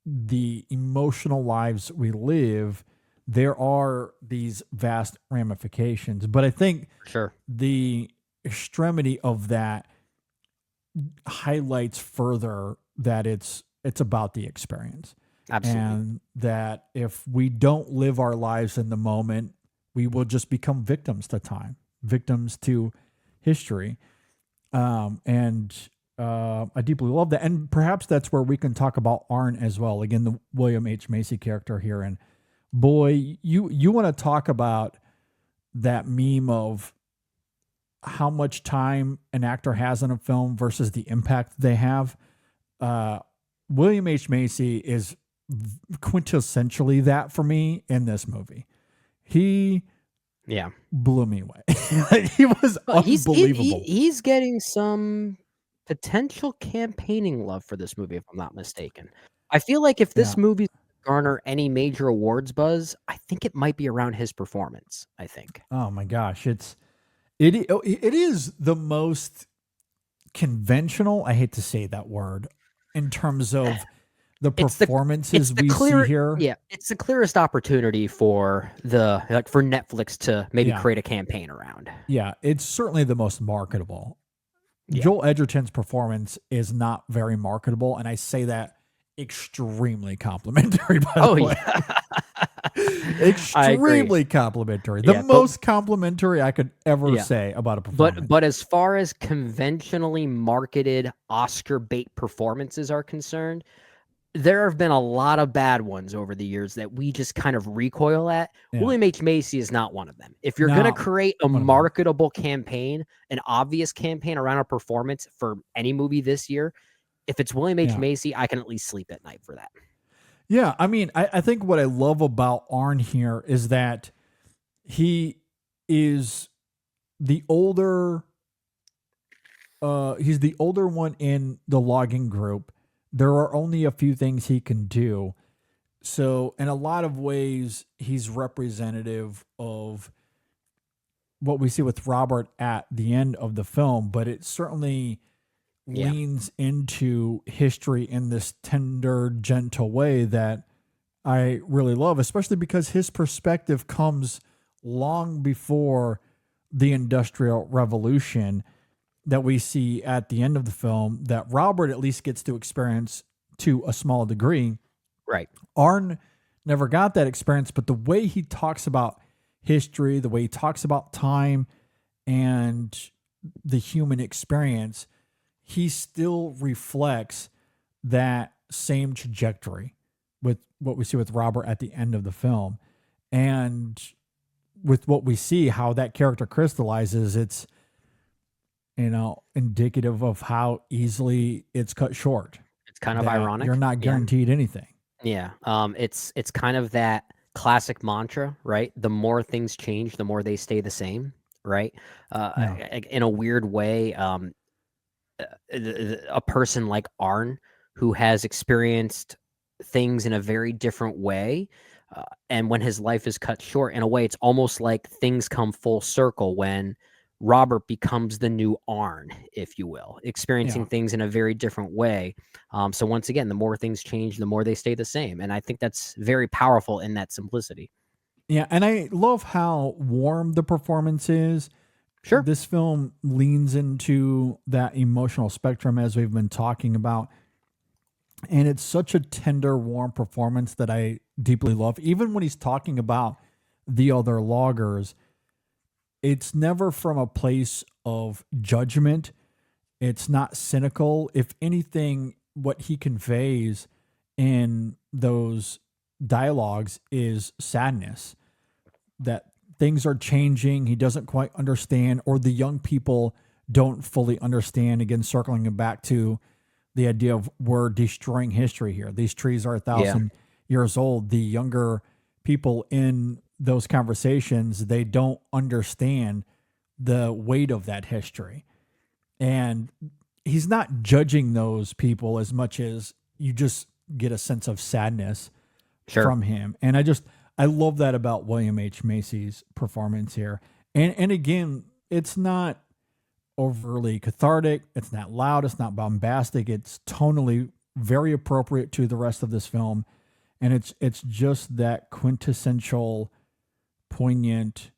S5: the emotional lives we live, there are these vast ramifications. But I think the extremity of that highlights further that it's about the experience.
S6: Absolutely.
S5: And that if we don't live our lives in the moment, we will just become victims to time, victims to history. I deeply love that. And perhaps that's where we can talk about Arn as well. Again, the William H. Macy character here. And boy, you want to talk about that meme of how much time an actor has in a film versus the impact they have. William H. Macy is quintessentially that for me in this movie. He blew me away. He was unbelievable.
S6: He's getting some potential campaigning love for this movie, if I'm not mistaken. I feel like if this
S5: Yeah.
S6: movie garner any major awards buzz, I think it might be around his performance. I think.
S5: Oh my gosh, it is the most conventional. I hate to say that word in terms of the
S6: It's
S5: performances
S6: the
S5: we see
S6: clear
S5: here.
S6: yeah, it's the clearest opportunity for for Netflix to maybe
S5: Yeah.
S6: create a campaign around.
S5: Yeah, it's certainly the most marketable.
S6: Yeah.
S5: Joel Edgerton's performance is not very marketable, and I say that extremely complimentary, by
S6: Oh
S5: the way.
S6: yeah. I agree.
S5: Extremely complimentary. The
S6: Yeah,
S5: most complimentary I could ever
S6: Yeah.
S5: say about a performance.
S6: But as far as conventionally marketed Oscar bait performances are concerned, there have been a lot of bad ones over the years that we just kind of recoil at.
S5: Yeah.
S6: William H. Macy is not one of them. If you're going to
S5: Not
S6: create a
S5: one of them.
S6: marketable campaign, an obvious campaign around a performance for any movie this year, if it's William H.
S5: Yeah.
S6: Macy, I can at least sleep at night for that.
S5: Yeah, I mean, I think what I love about Arn here is that he is the older he's the older one in the logging group. There are only a few things he can do. So in a lot of ways, he's representative of what we see with Robert at the end of the film, but it certainly leans into history in this tender, gentle way that I really love, especially because his perspective comes long before the Industrial Revolution that we see at the end of the film, that Robert at least gets to experience to a small degree.
S6: Right.
S5: Arn never got that experience, but the way he talks about history, the way he talks about time and the human experience, he still reflects that same trajectory with what we see with Robert at the end of the film. And with what we see, how that character crystallizes, it's, indicative of how easily it's cut short.
S6: It's kind of
S5: That
S6: ironic.
S5: You're not guaranteed anything.
S6: Yeah. It's kind of that classic mantra, right? The more things change, the more they stay the same, right? In a weird way, a person like Arn, who has experienced things in a very different way, and when his life is cut short, in a way, it's almost like things come full circle when Robert becomes the new Arn, if you will, experiencing things in a very different way. So once again, the more things change, the more they stay the same. And I think that's very powerful in that simplicity.
S5: Yeah, and I love how warm the performance is.
S6: Sure.
S5: This film leans into that emotional spectrum as we've been talking about. And it's such a tender, warm performance that I deeply love. Even when he's talking about the other loggers, it's never from a place of judgment. It's not cynical. If anything, what he conveys in those dialogues is sadness, that things are changing. He doesn't quite understand, or the young people don't fully understand. Again, circling it back to the idea of we're destroying history here. These trees are 1,000 years old. The younger people in those conversations, they don't understand the weight of that history. And he's not judging those people as much as you just get a sense of sadness from him. And I love that about William H. Macy's performance here. And again, it's not overly cathartic. It's not loud. It's not bombastic. It's tonally very appropriate to the rest of this film. And it's just that quintessential, poignant,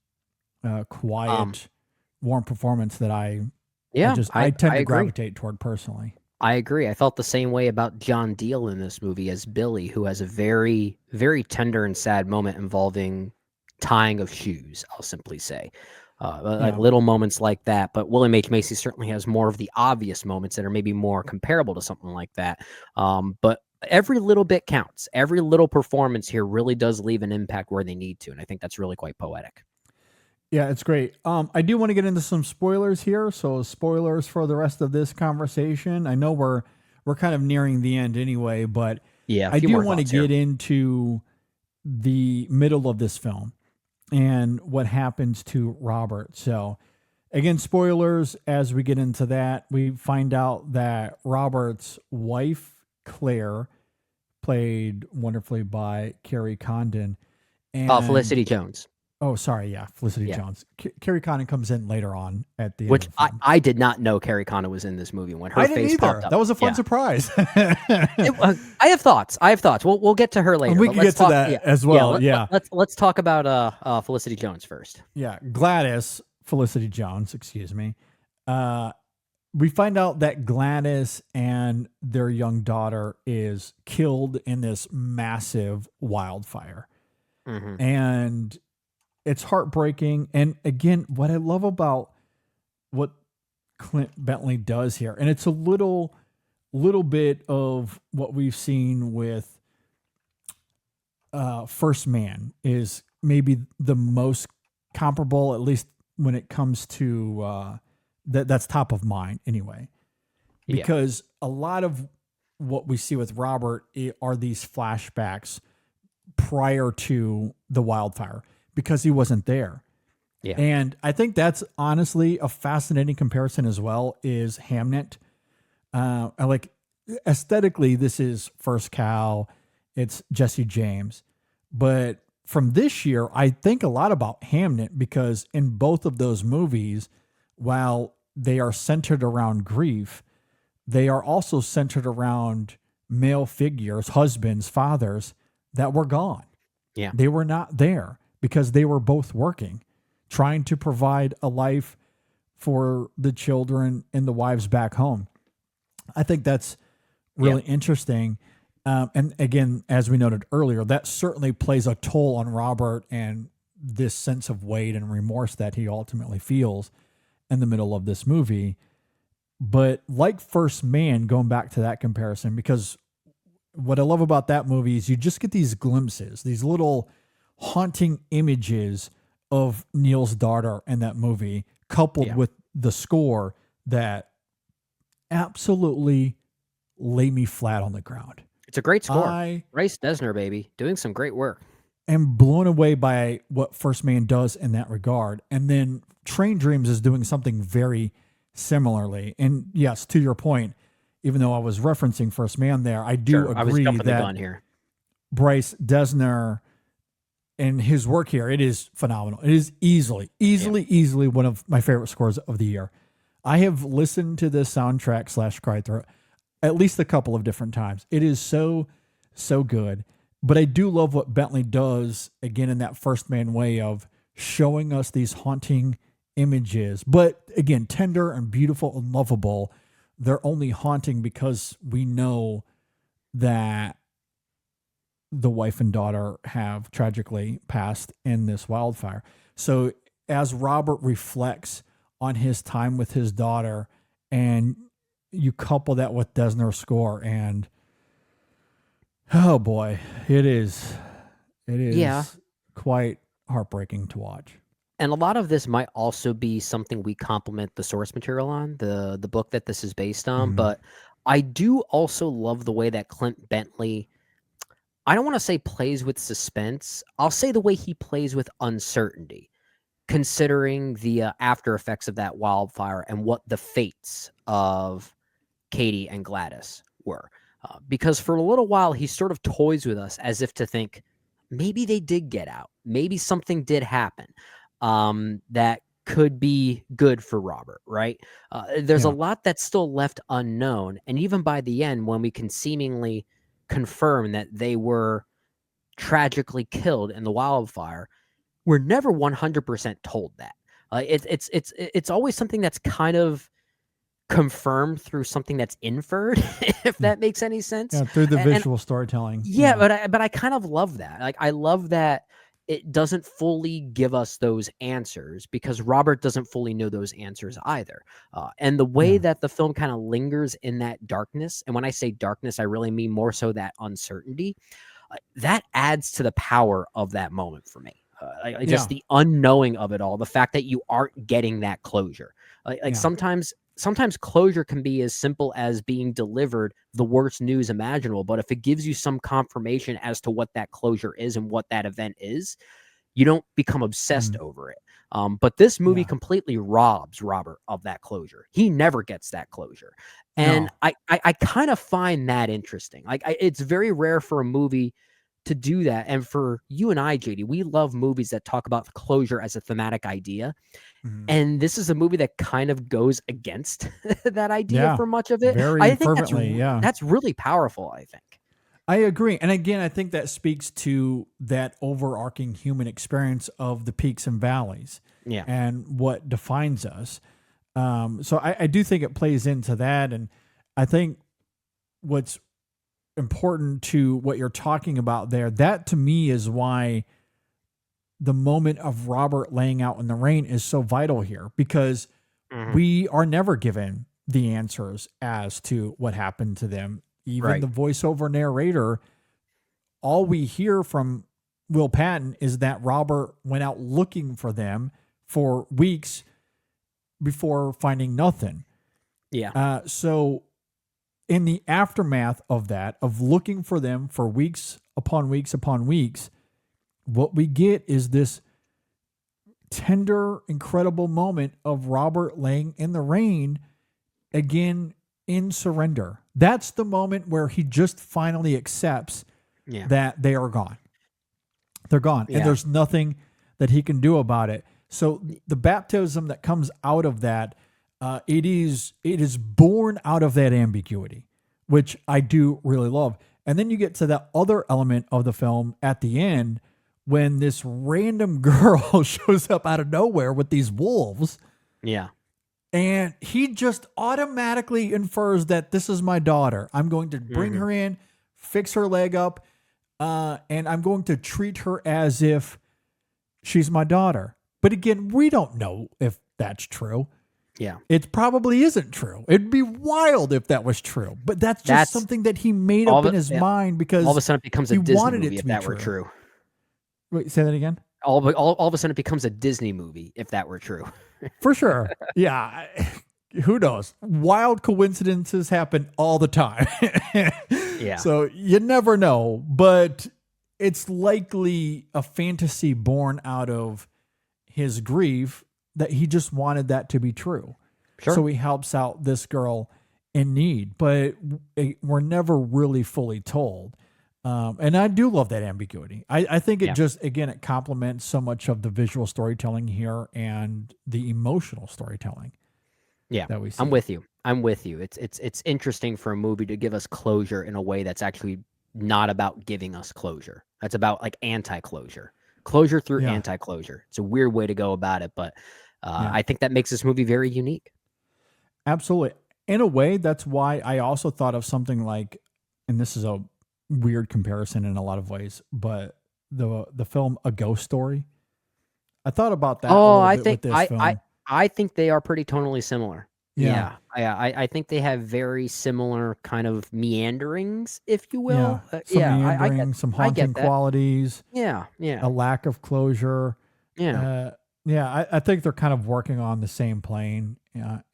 S5: quiet, warm performance that I tend to
S6: agree.
S5: gravitate toward personally.
S6: I agree. I felt the same way about John Deal in this movie as Billy, who has a very, very tender and sad moment involving tying of shoes, I'll simply say. Like little moments like that. But William H. Macy certainly has more of the obvious moments that are maybe more comparable to something like that. But every little bit counts. Every little performance here really does leave an impact where they need to. And I think that's really quite poetic.
S5: Yeah, it's great. I do want to get into some spoilers here. So spoilers for the rest of this conversation. I know we're kind of nearing the end anyway, but I do want to get into the middle of this film and what happens to Robert. So again, spoilers, as we get into that, we find out that Robert's wife, Claire, played wonderfully by Carrie Condon. And
S6: Felicity Jones.
S5: Oh, sorry. Yeah. Felicity
S6: Yeah.
S5: Jones. Carrie Condon comes in later on at the end
S6: Which
S5: of the film.
S6: I did not know Carrie Condon was in this movie when her
S5: I didn't
S6: face
S5: either.
S6: popped up.
S5: That was a fun
S6: Yeah.
S5: surprise.
S6: I have thoughts. We'll get to her later.
S5: And we
S6: but
S5: can
S6: let's
S5: get to
S6: talk,
S5: that as well.
S6: Let's talk about Felicity Jones first.
S5: Yeah. Gladys, Felicity Jones, excuse me. We find out that Gladys and their young daughter is killed in this massive wildfire.
S6: Mm-hmm.
S5: And it's heartbreaking. And again, what I love about what Clint Bentley does here, and it's a little bit of what we've seen with First Man, is maybe the most comparable, at least when it comes to that's top of mind anyway. Because a lot of what we see with Robert are these flashbacks prior to the wildfire, because he wasn't there.
S6: Yeah.
S5: And I think that's honestly a fascinating comparison as well, is Hamnet. Like aesthetically, this is First Cow, it's Jesse James. But from this year, I think a lot about Hamnet, because in both of those movies, while they are centered around grief, they are also centered around male figures, husbands, fathers that were gone.
S6: Yeah.
S5: They were not there because they were both working, trying to provide a life for the children and the wives back home. I think that's really interesting. And again, as we noted earlier, that certainly plays a toll on Robert and this sense of weight and remorse that he ultimately feels in the middle of this movie. But like First Man, going back to that comparison, because what I love about that movie is you just get these glimpses, these little haunting images of Neil's daughter in that movie, coupled with the score that absolutely lay me flat on the ground.
S6: It's a great score.
S5: Bryce
S6: Dessner, baby, doing some great work.
S5: am blown away by what First Man does in that regard. And then Train Dreams is doing something very similarly. And yes, to your point, even though I was referencing First Man there, I do agree that Bryce Dessner and his work here, it is phenomenal. It is easily one of my favorite scores of the year. I have listened to this soundtrack / cried through it at least a couple of different times. It is so good. But I do love what Bentley does, again, in that First Man way of showing us these haunting images. But again, tender and beautiful and lovable. They're only haunting because we know that the wife and daughter have tragically passed in this wildfire. So as Robert reflects on his time with his daughter, and you couple that with Dessner's score, and oh boy, it is quite heartbreaking to watch.
S6: And a lot of this might also be something we complement the source material on, the book that this is based on.
S5: Mm-hmm.
S6: But I do also love the way that Clint Bentley, I don't want to say plays with suspense. I'll say the way he plays with uncertainty, considering the after effects of that wildfire and what the fates of Katie and Gladys were. Because for a little while, he sort of toys with us as if to think, maybe they did get out. Maybe something did happen that could be good for Robert, right? There's a lot that's still left unknown. And even by the end, when we can seemingly confirm that they were tragically killed in the wildfire, we're never 100% told that. It's always something that's kind of confirmed through something that's inferred, if that makes any sense.
S5: Yeah, through the visual storytelling.
S6: Yeah, but I kind of love that. Like, I love that it doesn't fully give us those answers because Robert doesn't fully know those answers either. And the way that the film kind of lingers in that darkness, and when I say darkness, I really mean more so that uncertainty, that adds to the power of that moment for me. Just the unknowing of it all, the fact that you aren't getting that closure. Sometimes closure can be as simple as being delivered the worst news imaginable. But if it gives you some confirmation as to what that closure is and what that event is, you don't become obsessed over it. But this movie completely robs Robert of that closure. He never gets that closure. And
S5: No.
S6: I kind of find that interesting. Like, it's very rare for a movie to do that. And for you and I, JD, we love movies that talk about closure as a thematic idea.
S5: Mhm.
S6: And this is a movie that kind of goes against that idea
S5: Yeah.
S6: for much of it.
S5: Very
S6: I think
S5: fervently. Yeah.
S6: that's really powerful, I think.
S5: I agree. And again, I think that speaks to that overarching human experience of the peaks and valleys
S6: Yeah.
S5: and what defines us. So I do think it plays into that. And I think what's important to what you're talking about there, that to me is why the moment of Robert laying out in the rain is so vital here, because
S6: Mhm.
S5: we are never given the answers as to what happened to them. Even
S6: Right.
S5: the voiceover narrator, all we hear from Will Patton is that Robert went out looking for them for weeks before finding nothing.
S6: Yeah.
S5: So in the aftermath of that, of looking for them for weeks upon weeks upon weeks, what we get is this tender, incredible moment of Robert laying in the rain again in surrender. That's the moment where he just finally accepts
S6: Yeah.
S5: that they are gone. They're gone.
S6: Yeah.
S5: And there's nothing that he can do about it. So the baptism that comes out of that, it is born out of that ambiguity, which I do really love. And then you get to that other element of the film at the end when this random girl shows up out of nowhere with these wolves.
S6: Yeah.
S5: And he just automatically infers that this is my daughter. I'm going to bring her in, fix her leg up, and I'm going to treat her as if she's my daughter. But again, we don't know if that's true.
S6: Yeah.
S5: It probably isn't true. It'd be wild if that was true. But that's something that he made up in his mind because
S6: all of a sudden it becomes a
S5: he
S6: Disney
S5: wanted it
S6: movie
S5: to
S6: if
S5: be
S6: that were true.
S5: Wait, say that again?
S6: All of a sudden it becomes a Disney movie if that were true.
S5: For sure. Yeah. Who knows? Wild coincidences happen all the time.
S6: Yeah.
S5: So you never know, but it's likely a fantasy born out of his grief that he just wanted that to be true.
S6: Sure.
S5: So he helps out this girl in need, but we're never really fully told. And I do love that ambiguity. I think it just, again, it complements so much of the visual storytelling here and the emotional storytelling.
S6: Yeah,
S5: that we see.
S6: I'm with you. It's interesting for a movie to give us closure in a way that's actually not about giving us closure. That's about like anti-closure. Closure through anti-closure. It's a weird way to go about it, but I think that makes this movie very unique.
S5: Absolutely. In a way, that's why I also thought of something like, and this is a weird comparison in a lot of ways, but the film A Ghost Story. I thought about that.
S6: Oh,
S5: I think with this film.
S6: I think they are pretty tonally similar.
S5: Yeah.
S6: I think they have very similar kind of meanderings, if you will.
S5: Some meandering, some haunting qualities.
S6: Yeah.
S5: A lack of closure.
S6: Yeah.
S5: I think they're kind of working on the same plane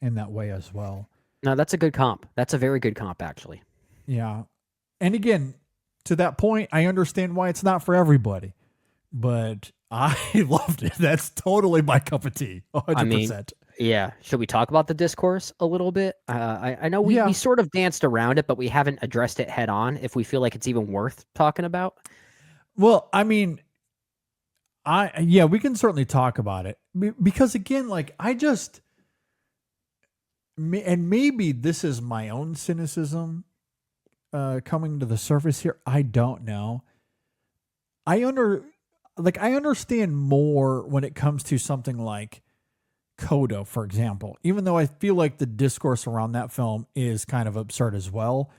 S5: in that way as well.
S6: No, that's a good comp. That's a very good comp, actually.
S5: Yeah. And again, to that point, I understand why it's not for everybody, but I loved it. That's totally my cup of tea. 100%.
S6: I mean, yeah. Should we talk about the discourse a little bit? I know we sort of danced around it, but we haven't addressed it head on, if we feel like it's even worth talking about.
S5: Well, I mean, we can certainly talk about it because again, like and maybe this is my own cynicism coming to the surface here. I don't know. I understand more when it comes to something like Coda, for example, even though I feel like the discourse around that film is kind of absurd as well.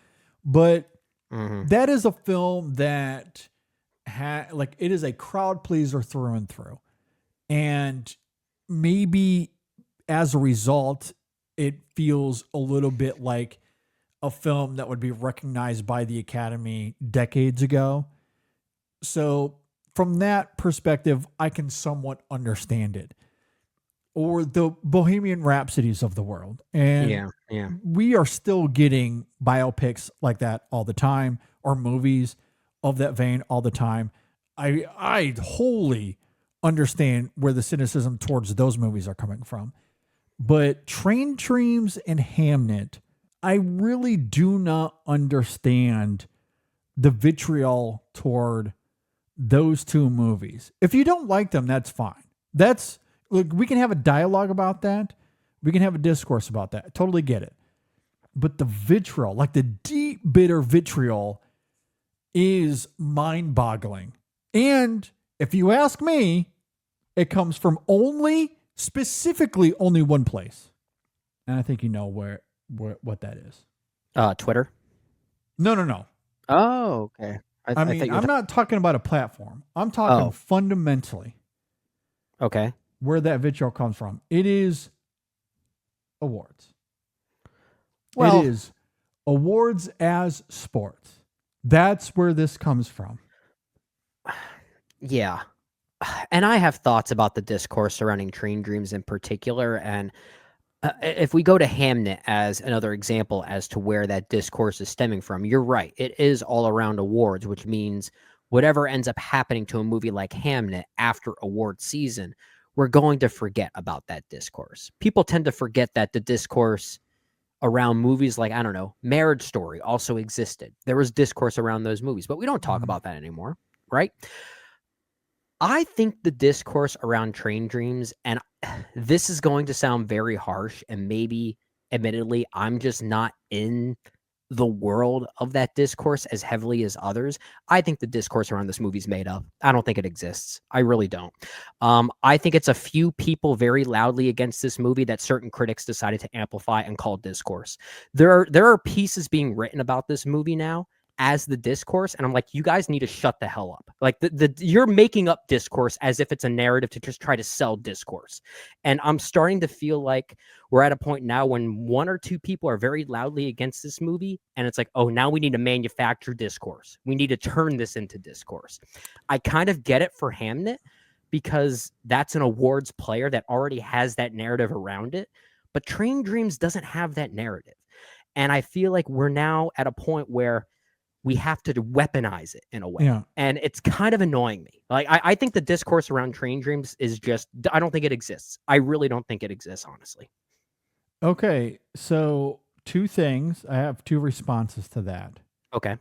S5: But that is a film that it is a crowd pleaser through and through. And maybe as a result, it feels a little bit like a film that would be recognized by the Academy decades ago. So from that perspective, I can somewhat understand it. Or the Bohemian Rhapsodies of the world. And we are still getting biopics like that all the time, or movies of that vein all the time. I wholly understand where the cynicism towards those movies are coming from. But Train Dreams and Hamnet, I really do not understand the vitriol toward those two movies. If you don't like them, that's fine. Look, we can have a dialogue about that. We can have a discourse about that. I totally get it. But the vitriol, like the deep, bitter vitriol, is mind-boggling. And if you ask me, it comes from specifically only one place. And I think you know what that is.
S6: Twitter?
S5: No.
S6: Oh, okay.
S5: I mean, I'm not talking about a platform. I'm talking fundamentally.
S6: Okay.
S5: Where that vitriol comes from. It is awards.
S6: Well,
S5: it is awards as sports. That's where this comes from.
S6: Yeah. And I have thoughts about the discourse surrounding Train Dreams in particular. And if we go to Hamnet as another example as to where that discourse is stemming from, you're right. It is all around awards, which means whatever ends up happening to a movie like Hamnet after award season, we're going to forget about that discourse. People tend to forget that the discourse around movies like, I don't know, Marriage Story also existed. There was discourse around those movies, but we don't talk about that anymore, right? I think the discourse around Train Dreams, and this is going to sound very harsh, and maybe, admittedly, I'm just not in the world of that discourse as heavily as others. I think the discourse around this movie is made up. I don't think it exists. I really don't. I think it's a few people very loudly against this movie that certain critics decided to amplify and call discourse. There are pieces being written about this movie now as the discourse, and I'm like, you guys need to shut the hell up. Like you're making up discourse as if it's a narrative to just try to sell discourse. And I'm starting to feel like we're at a point now when one or two people are very loudly against this movie, and it's like, oh, now we need to manufacture discourse. We need to turn this into discourse. I kind of get it for Hamnet because that's an awards player that already has that narrative around it, but Train Dreams doesn't have that narrative. And I feel like we're now at a point where we have to weaponize it in a way.
S5: Yeah.
S6: And it's kind of annoying me. Like, I think the discourse around Train Dreams is just, I don't think it exists. I really don't think it exists, honestly.
S5: Okay. So 2 things. I have 2 responses to that.
S6: Okay.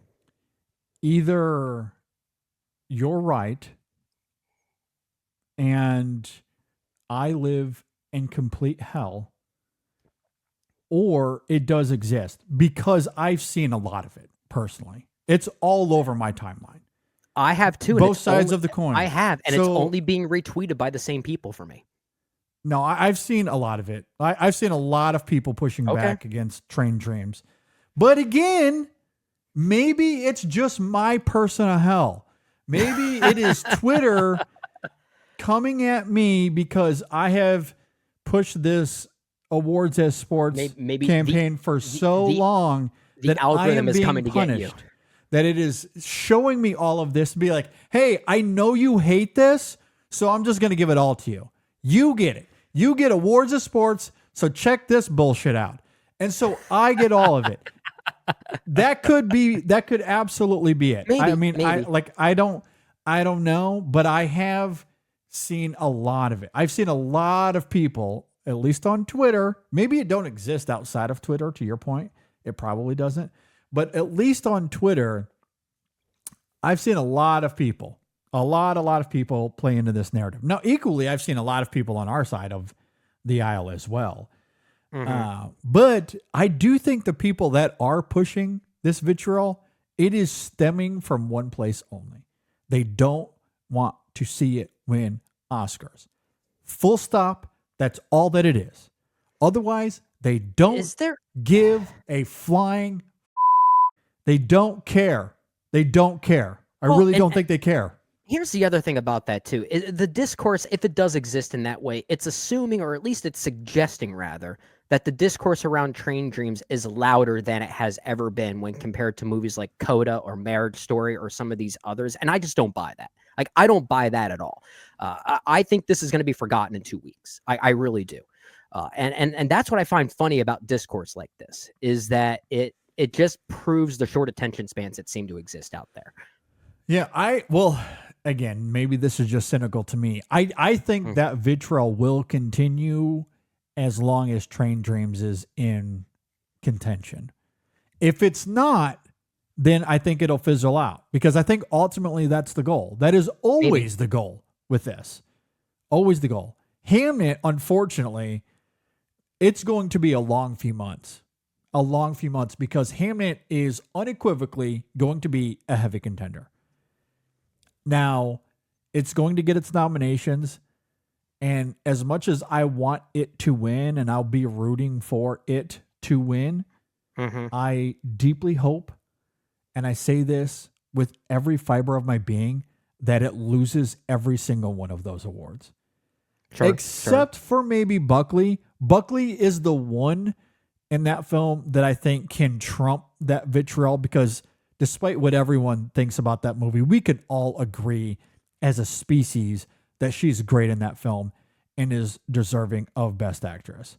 S5: Either you're right and I live in complete hell, or it does exist because I've seen a lot of it personally. It's all over my timeline.
S6: I have too.
S5: Both sides of the coin.
S6: I have, and it's only being retweeted by the same people for me.
S5: No, I've seen a lot of it. I've seen a lot of people pushing back against Train Dreams. But again, maybe it's just my personal hell. Maybe it is Twitter coming at me because I have pushed this awards as sports campaign for so long that I am being punished. That it is showing me all of this to be like, hey, I know you hate this, so I'm just going to give it all to you. You get it. You get awards of sports, so check this bullshit out. And so I get all of it. That could absolutely be it.
S6: Maybe.
S5: I don't know, but I have seen a lot of it. I've seen a lot of people, at least on Twitter. Maybe it don't exist outside of Twitter, to your point. It probably doesn't. But at least on Twitter, I've seen a lot of people, a lot of people play into this narrative. Now, equally, I've seen a lot of people on our side of the aisle as well. Mm-hmm. But I do think the people that are pushing this vitriol, it is stemming from one place only. They don't want to see it win Oscars. Full stop. That's all that it is. Otherwise, they don't give a flying. They don't care. They don't care. I really don't think they care.
S6: Here's the other thing about that, too. The discourse, if it does exist in that way, it's assuming, or at least it's suggesting, rather, that the discourse around Train Dreams is louder than it has ever been when compared to movies like Coda or Marriage Story or some of these others. And I just don't buy that. Like, I don't buy that at all. I think this is going to be forgotten in 2 weeks. I really do. And that's what I find funny about discourse like this, is that it just proves the short attention spans that seem to exist out there.
S5: Yeah, again, maybe this is just cynical to me. I think that vitriol will continue as long as Train Dreams is in contention. If it's not, then I think it'll fizzle out, because I think ultimately that's the goal. That is always the goal with this. Always the goal. Hamnet, unfortunately, it's going to be a long few months. A long few months, because Hamnet is unequivocally going to be a heavy contender. Now, it's going to get its nominations, and as much as I want it to win, and I'll be rooting for it to win, I deeply hope, and I say this with every fiber of my being, that it loses every single one of those awards. Except for maybe Buckley. Buckley is the one in that film that I think can trump that vitriol, because despite what everyone thinks about that movie, we could all agree as a species that she's great in that film and is deserving of Best Actress.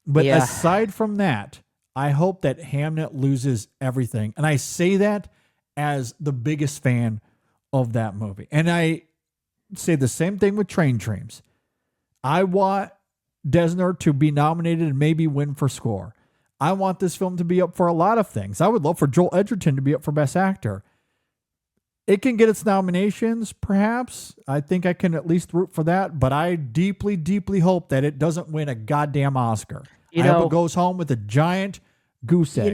S5: But aside from that, I hope that Hamnet loses everything. And I say that as the biggest fan of that movie. And I say the same thing with Train Dreams. I want Desner to be nominated and maybe win for score. I want this film to be up for a lot of things. I would love for Joel Edgerton to be up for Best Actor. It can get its nominations, perhaps. I think I can at least root for that. But I deeply, deeply hope that it doesn't win a goddamn Oscar. I hope it goes home with a giant goose egg.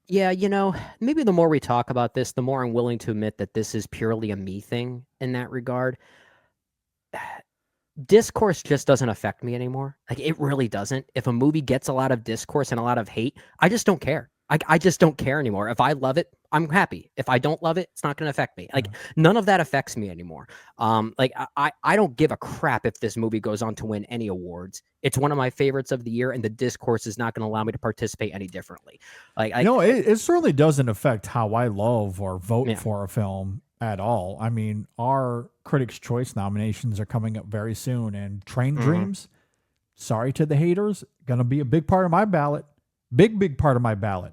S6: Maybe the more we talk about this, the more I'm willing to admit that this is purely a me thing in that regard. Discourse just doesn't affect me anymore. Like, it really doesn't. If a movie gets a lot of discourse and a lot of hate, I just don't care. I just don't care anymore. If I love it, I'm happy. If I don't love it, it's not going to affect me. Like, none of that affects me anymore. I don't give a crap if this movie goes on to win any awards. It's one of my favorites of the year, and the discourse is not going to allow me to participate any differently.
S5: It certainly doesn't affect how I love or vote for a film at all. I mean, our Critics' Choice nominations are coming up very soon, and Train Dreams, sorry to the haters, going to be a big part of my ballot. Big part of my ballot.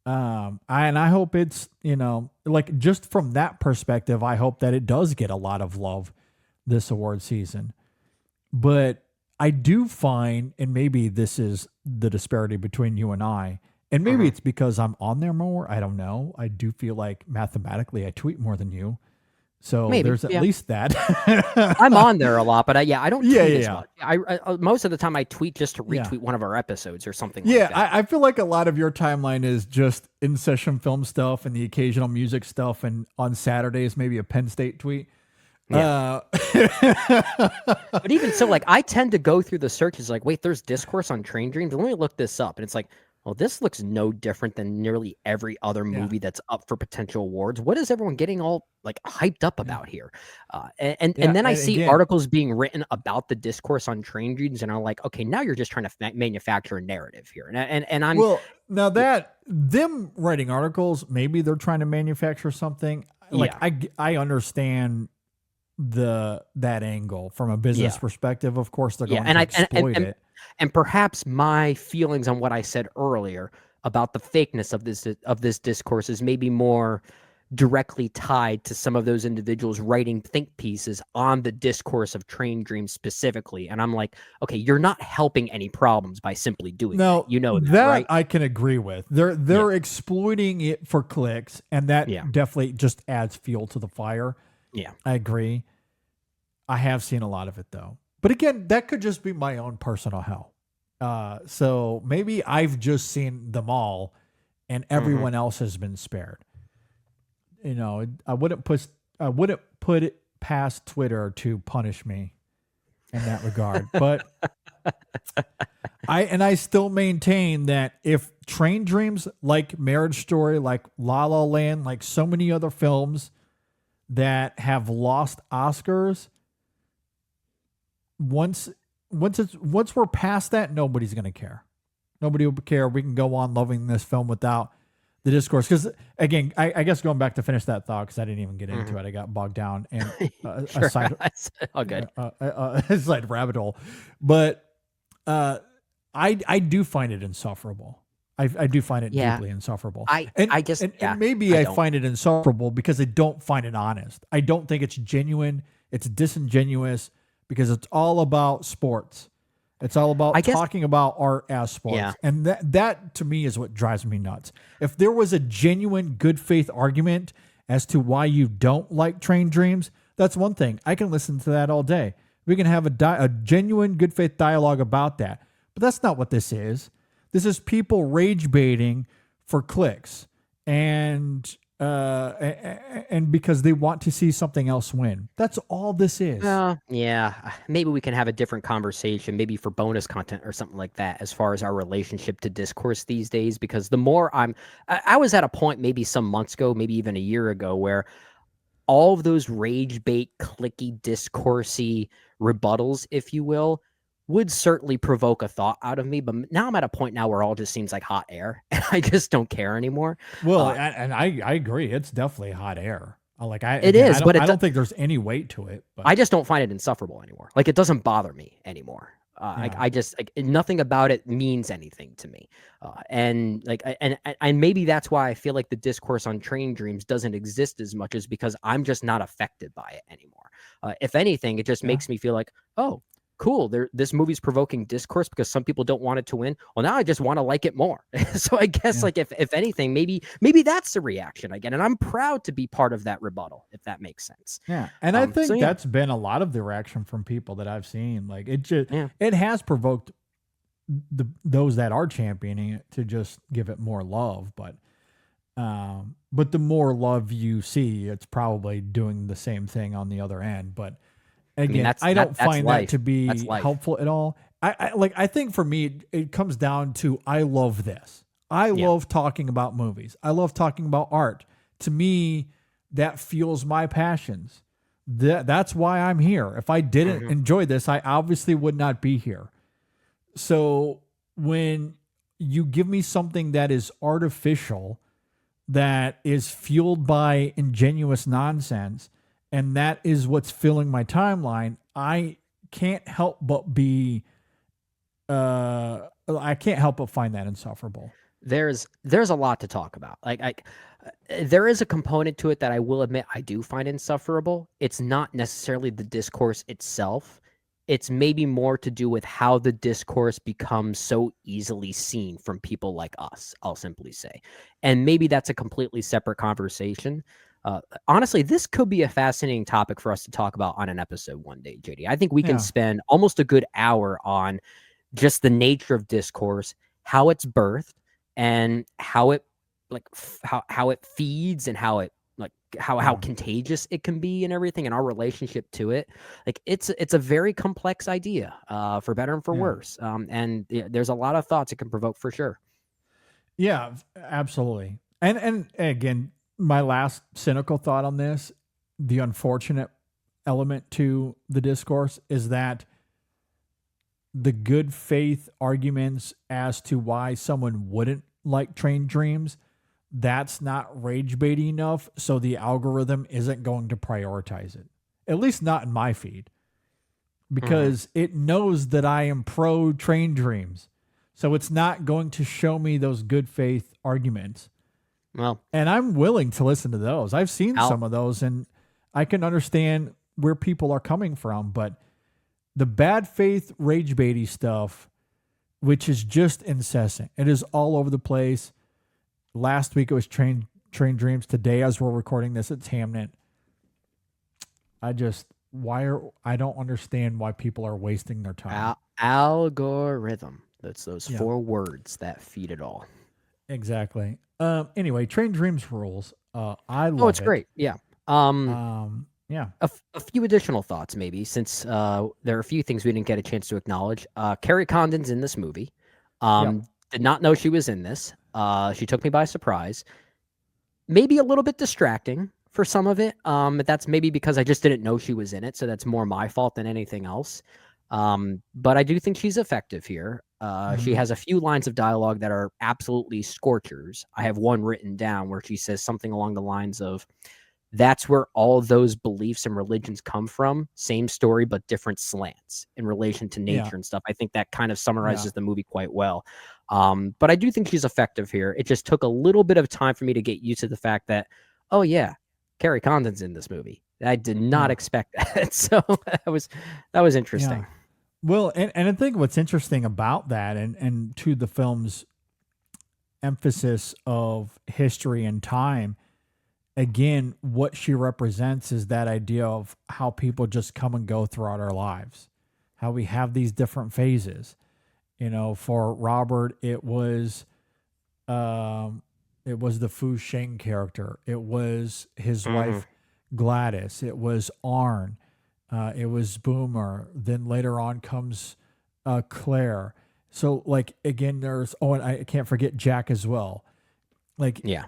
S5: And I hope it's, just from that perspective, I hope that it does get a lot of love this award season. But I do find, and maybe this is the disparity between you and I, and maybe it's because I'm on there more. I don't know. I do feel like mathematically I tweet more than you. So there's at least that.
S6: I'm on there a lot, but I don't tweet as much. I most of the time I tweet just to retweet one of our episodes or something like that.
S5: I feel like a lot of your timeline is just in-session film stuff and the occasional music stuff, and on Saturdays maybe a Penn State tweet.
S6: Yeah. But even so, I tend to go through the searches wait, there's discourse on Train Dreams. Let me look this up. And it's well, this looks no different than nearly every other movie that's up for potential awards. What is everyone getting all hyped up about here? And then I see articles being written about the discourse on Train Dreams, and I'm like, okay, now you're just trying to manufacture a narrative here. And I'm
S5: now that them writing articles, maybe they're trying to manufacture something. I understand that angle from a business perspective. Of course, they're going to exploit it.
S6: And perhaps my feelings on what I said earlier about the fakeness of this discourse is maybe more directly tied to some of those individuals writing think pieces on the discourse of Train Dreams specifically. And I'm like, okay, you're not helping any problems by simply doing that. That right?
S5: I can agree with. They're exploiting it for clicks, and that definitely just adds fuel to the fire.
S6: Yeah,
S5: I agree. I have seen a lot of it though. But again, that could just be my own personal hell. So maybe I've just seen them all, and everyone else has been spared. I wouldn't put it past Twitter to punish me in that regard. But I still maintain that if Train Dreams, like Marriage Story, like La La Land, like so many other films that have lost Oscars, once we're past that, nobody's going to care. Nobody will care. We can go on loving this film without the discourse. Because again, I guess going back to finish that thought, because I didn't even get into it. I got bogged down and
S6: all good.
S5: It's like rabbit hole. But I do find it insufferable. I do find it deeply insufferable. And maybe I find it insufferable because I don't find it honest. I don't think it's genuine. It's disingenuous, because it's all about sports. It's all about
S6: I guess,
S5: talking about art as sports.
S6: yeah.
S5: And that to me is what drives me nuts. If there was a genuine good faith argument as to why you don't like Train Dreams, that's one thing. I can listen to that all day. We can have a genuine good faith dialogue about that. But that's not what this is. This is people rage baiting for clicks and because they want to see something else win. That's all this is.
S6: Yeah, maybe we can have a different conversation, maybe for bonus content or something like that, as far as our relationship to discourse these days. Because the more I was at a point maybe some months ago, maybe even a year ago, where all of those rage bait, clicky, discoursey rebuttals, if you will, would certainly provoke a thought out of me. But now I'm at a point now where all just seems like hot air, and I just don't care anymore.
S5: Well, I agree. It's definitely hot air.
S6: It is, but
S5: I don't think there's any weight to it. But
S6: I just don't find it insufferable anymore. Like, it doesn't bother me anymore. I just nothing about it means anything to me, and maybe that's why I feel like the discourse on Train Dreams doesn't exist as much, as because I'm just not affected by it anymore. If anything, it just makes me feel like, oh, cool, this movie's provoking discourse because some people don't want it to win. Well, now I just want to like it more. So I guess if anything, maybe that's the reaction I get, and I'm proud to be part of that rebuttal, if that makes sense.
S5: Yeah, and I think that's been a lot of the reaction from people that I've seen. Like, it has provoked those that are championing it to just give it more love. But the more love you see, it's probably doing the same thing on the other end. But again, I don't find that to be helpful at all. I think for me, it comes down to, I love this. I love talking about movies. I love talking about art. To me, that fuels my passions. That's why I'm here. If I didn't enjoy this, I obviously would not be here. So when you give me something that is artificial, that is fueled by ingenuous nonsense, and that is what's filling my timeline, I can't help but find that insufferable.
S6: There's a lot to talk about. There is a component to it that I will admit I do find insufferable. It's not necessarily the discourse itself. It's maybe more to do with how the discourse becomes so easily seen from people like us, I'll simply say. And maybe that's a completely separate conversation. Honestly, this could be a fascinating topic for us to talk about on an episode one day, JD. I think we can spend almost a good hour on just the nature of discourse, how it's birthed, and how it how it feeds, and how it how contagious it can be, and everything, and our relationship to it. Like, it's a very complex idea, for better and for worse. And there's a lot of thoughts it can provoke, for sure.
S5: Yeah, absolutely. And again, my last cynical thought on this, the unfortunate element to the discourse, is that the good faith arguments as to why someone wouldn't like Train Dreams, that's not rage baiting enough, so the algorithm isn't going to prioritize it. At least not in my feed. Because it knows that I am pro Train Dreams. So it's not going to show me those good faith arguments.
S6: Well,
S5: and I'm willing to listen to those. I've seen some of those, and I can understand where people are coming from. But the bad faith rage baity stuff, which is just incessant, it is all over the place. Last week it was Train Dreams. Today, as we're recording this, it's Hamnet. I don't understand why people are wasting their time.
S6: Algorithm. That's those 4 words that feed it all.
S5: Exactly. Anyway, Train Dreams rules. I love it.
S6: It's great. Yeah.
S5: Yeah.
S6: A few additional thoughts, maybe, since there are a few things we didn't get a chance to acknowledge. Carrie Condon's in this movie. Did not know she was in this. She took me by surprise. Maybe a little bit distracting for some of it. But that's maybe because I just didn't know she was in it, so that's more my fault than anything else. But I do think she's effective here. She has a few lines of dialogue that are absolutely scorchers. I have one written down where she says something along the lines of, "That's where all those beliefs and religions come from. Same story, but different slants in relation to nature and stuff." I think that kind of summarizes the movie quite well. But I do think she's effective here. It just took a little bit of time for me to get used to the fact that, oh yeah, Carrie Condon's in this movie. I did not expect that. So that was interesting.
S5: Well, and I think what's interesting about that, and to the film's emphasis of history and time, again, what she represents is that idea of how people just come and go throughout our lives, how we have these different phases. You know, for Robert, it was the Fu Sheng character. It was his
S6: Mhm.
S5: wife Gladys. It was Arn. It was Boomer. Then later on comes Claire. So like again, there's and I can't forget Jack as well. Like
S6: Yeah.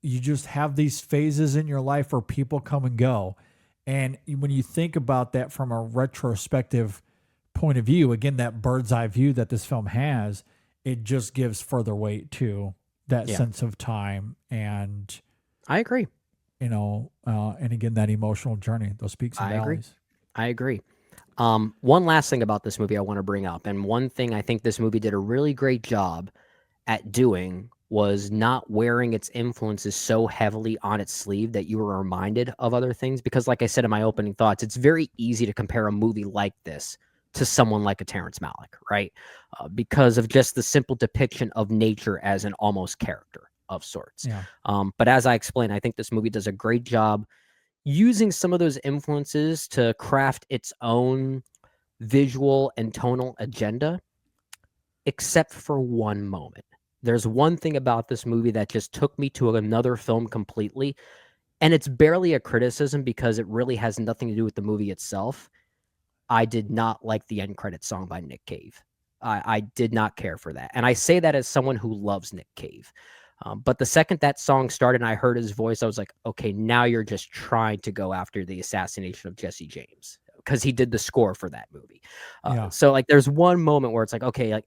S5: you just have these phases in your life where people come and go, and when you think about that from a retrospective point of view, again, that bird's eye view that this film has, it just gives further weight to that
S6: Yeah.
S5: sense of time and
S6: I agree.
S5: and again that emotional journey, those peaks and
S6: I agree.
S5: valleys.
S6: I agree. One last thing about this movie I want to bring up, and one thing I think this movie did a really great job at doing was not wearing its influences so heavily on its sleeve that you were reminded of other things. Because, like I said in my opening thoughts, it's very easy to compare a movie like this to someone like a Terrence Malick, right? Because of just the simple depiction of nature as an almost character of sorts.
S5: Yeah,
S6: But as I explained, I think this movie does a great job using some of those influences to craft its own visual and tonal agenda, except for one moment. There's one thing about this movie that just took me to another film completely, and it's barely a criticism because it really has nothing to do with the movie itself. I did not like the end credit song by Nick Cave. I did not care for that. And I say that as someone who loves Nick Cave. But the second that song started and I heard his voice, I was like, okay, now you're just trying to go after the assassination of Jesse James because he did the score for that movie.
S5: yeah,
S6: So like there's one moment where it's like, okay, like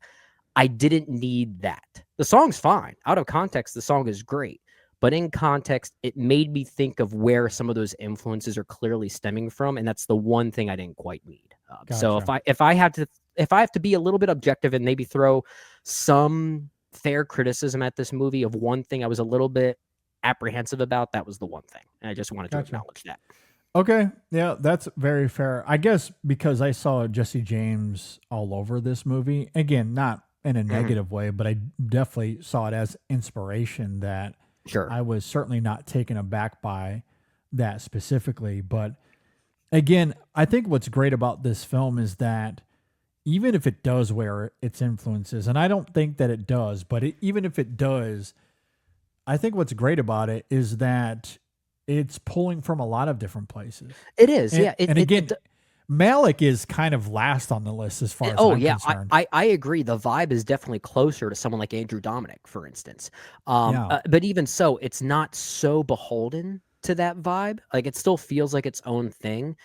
S6: I didn't need that. The song's fine. Out of context, the song is great. But in context, it made me think of where some of those influences are clearly stemming from, and that's the one thing I didn't quite need. So
S5: gotcha.
S6: if I have to be a little bit objective and maybe throw some fair criticism at this movie of one thing I was a little bit apprehensive about, that was the one thing, and I just wanted to
S5: Gotcha.
S6: acknowledge that.
S5: Okay, yeah, that's very fair. I guess because I saw Jesse James all over this movie. Again, not in a
S6: Mhm.
S5: negative way, but I definitely saw it as inspiration that
S6: Sure.
S5: I was certainly not taken aback by that specifically. But again, I think what's great about this film is that even if it does wear its influences, and I don't think that it does, but even if it does, I think what's great about it is that it's pulling from a lot of different places.
S6: It is,
S5: And,
S6: yeah.
S5: and again, Malik is kind of last on the list as far as
S6: Oh
S5: I'm
S6: yeah,
S5: concerned.
S6: I agree. The vibe is definitely closer to someone like Andrew Dominic, for instance.
S5: Yeah.
S6: But even so, it's not so beholden to that vibe. Like it still feels like its own thing.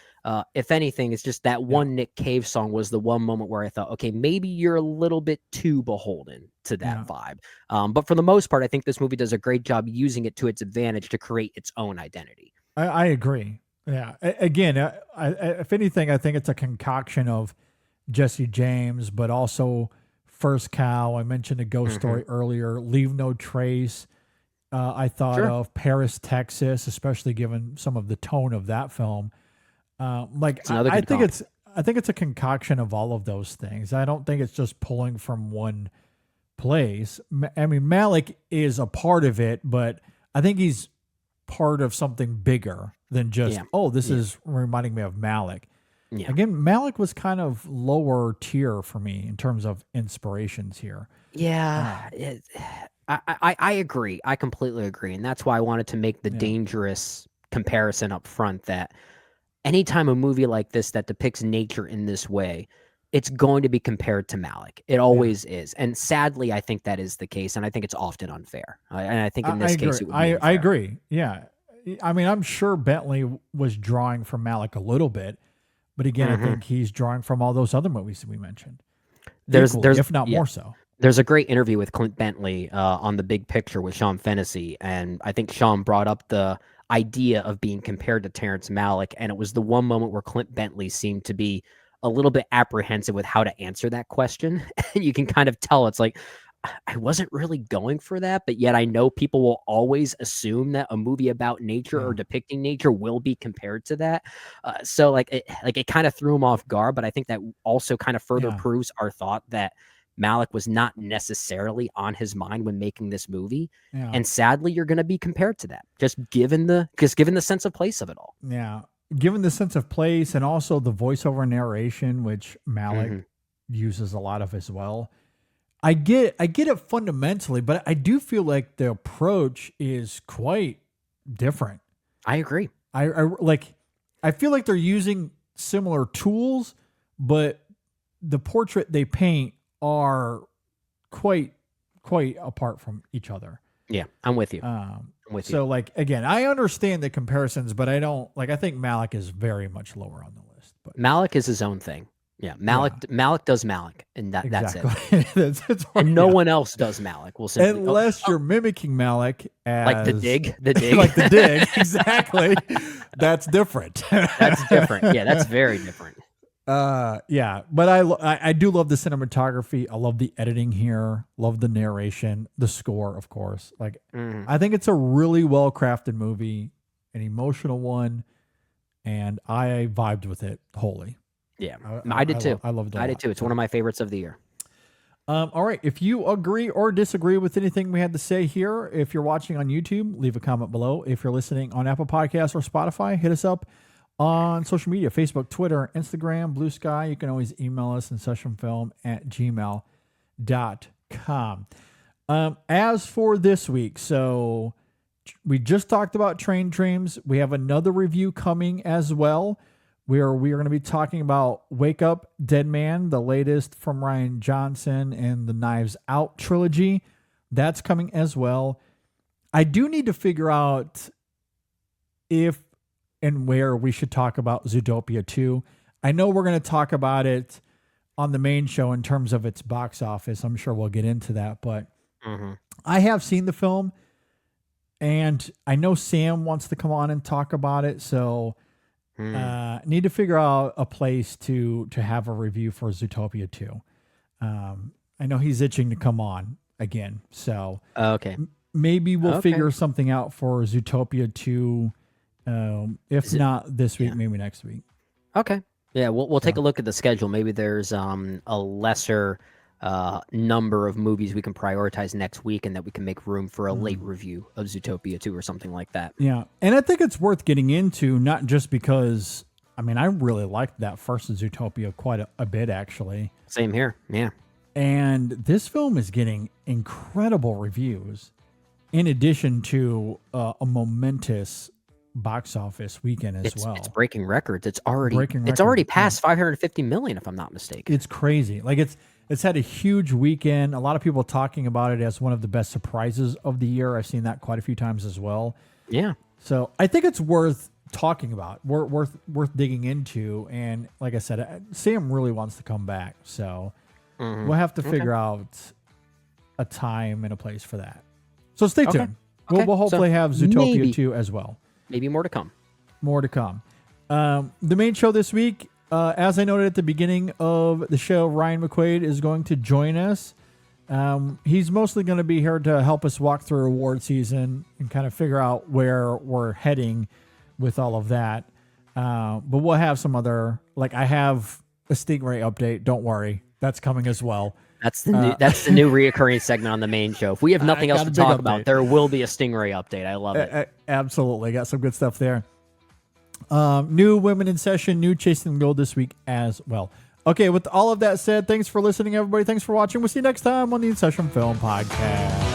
S6: If anything, it's just that
S5: Yeah.
S6: one Nick Cave song was the one moment where I thought, okay, maybe you're a little bit too beholden to that
S5: Yeah.
S6: vibe. But for the most part, I think this movie does a great job using it to its advantage to create its own identity.
S5: I agree. Yeah. Again, if anything, I think it's a concoction of Jesse James, but also First Cow. I mentioned a ghost
S6: Mhm.
S5: story earlier. Leave No Trace. I thought
S6: Sure.
S5: of Paris, Texas, especially given some of the tone of that film. Like
S6: It's another
S5: I
S6: good
S5: think
S6: comp.
S5: it's a concoction of all of those things. I don't think it's just pulling from one place. I mean, Malik is a part of it, but I think he's part of something bigger than just,
S6: Yeah.
S5: oh, this
S6: Yeah.
S5: is reminding me of Malik.
S6: Yeah.
S5: Again, Malik was kind of lower tier for me in terms of inspirations here.
S6: Yeah, I agree. I completely agree, and that's why I wanted to make the
S5: Yeah.
S6: dangerous comparison up front that anytime a movie like this that depicts nature in this way, it's going to be compared to Malik. It always is, and sadly, I think that is the case, and I think it's often unfair. And I think in
S5: I
S6: this
S5: agree.
S6: case, it would be
S5: I
S6: unfair.
S5: agree. Yeah. I mean, I'm sure Bentley was drawing from Malik a little bit, but again, I
S6: Mhm.
S5: think he's drawing from all those other movies we mentioned.
S6: There's
S5: Equally,
S6: there's
S5: if not
S6: yeah.
S5: more so.
S6: There's a great interview with Clint Bentley on The Big Picture with Sean Fennessy, and I think Sean brought up the idea of being compared to Terrence Malick, and it was the one moment where Clint Bentley seemed to be a little bit apprehensive with how to answer that question. And you can kind of tell it's like, I wasn't really going for that, but yet I know people will always assume that a movie about nature or depicting nature will be compared to that. So it kind of threw him off guard, but I think that also kind of further proves our thought that Malick was not necessarily on his mind when making this movie.
S5: Yeah.
S6: And sadly, you're going to be compared to that, just given the sense of place of it all.
S5: Yeah. Given the sense of place and also the voiceover narration, which Malick uses a lot of as well. I get it fundamentally, but I do feel like the approach is quite different.
S6: I agree.
S5: I feel like they're using similar tools, but the portrait they paint are quite apart from each other.
S6: Yeah, I'm with you.
S5: So again, I understand the comparisons, but I don't I think Malick is very much lower on the list. But
S6: Malick is his own thing. Yeah, Malick does Malick, and that's it.
S5: That's
S6: and no one else does Malick. We'll simply,
S5: unless you're mimicking Malick as
S6: like the dig,
S5: like the dig, exactly. That's different.
S6: That's different. Yeah, that's very different.
S5: Yeah, but I do love the cinematography. I love the editing here. Love the narration, the score, of course. I think it's a really well crafted movie, an emotional one, and I vibed with it wholly.
S6: Yeah, I did too.
S5: I loved it.
S6: I did too. It's one of my favorites of the year.
S5: All right. If you agree or disagree with anything we had to say here, if you're watching on YouTube, leave a comment below. If you're listening on Apple Podcasts or Spotify, hit us up on social media, Facebook, Twitter, Instagram, Blue Sky. You can always email us insessionfilm@gmail.com. As for this week, so we just talked about Train Dreams. We have another review coming as well. We are going to be talking about Wake Up, Dead Man, the latest from Rian Johnson and the Knives Out trilogy. That's coming as well. I do need to figure out if and where we should talk about Zootopia 2. I know we're going to talk about it on the main show in terms of its box office. I'm sure we'll get into that, but I have seen the film and I know Sam wants to come on and talk about it. So need to figure out a place to have a review for Zootopia 2. I know he's itching to come on again. So maybe we'll figure something out for Zootopia 2. If not this week, maybe next week.
S6: Okay. Yeah, we'll take a look at the schedule. Maybe there's a lesser number of movies we can prioritize next week, and that we can make room for a late review of Zootopia 2 or something like that.
S5: Yeah, and I think it's worth getting into, not just because, I mean, I really liked that first Zootopia quite a bit, actually.
S6: Same here, yeah. And
S5: this film is getting incredible reviews, in addition to a momentous box office weekend as well.
S6: It's breaking records. It's already past 550 million, if I'm not mistaken.
S5: It's crazy. Like it's had a huge weekend. A lot of people talking about it as one of the best surprises of the year. I've seen that quite a few times as well.
S6: Yeah.
S5: So I think it's worth talking about. Worth digging into. And like I said, Sam really wants to come back. So we'll have to figure out a time and a place for that. So stay tuned.
S6: Okay.
S5: We'll hopefully have Zootopia 2 as well.
S6: Maybe more to come.
S5: The main show this week, as I noted at the beginning of the show, Ryan McQuaid is going to join us. He's mostly going to be here to help us walk through award season and kind of figure out where we're heading with all of that. But we'll have some other, I have a Stingray update. Don't worry. That's coming as well.
S6: That's the new reoccurring segment on the main show. If we have nothing else to talk about, there will be a Stingray update. I love it.
S5: Absolutely. Got some good stuff there. New Women in Session, new Chasing the Gold this week as well. Okay, with all of that said, thanks for listening, everybody. Thanks for watching. We'll see you next time on the In Session Film Podcast.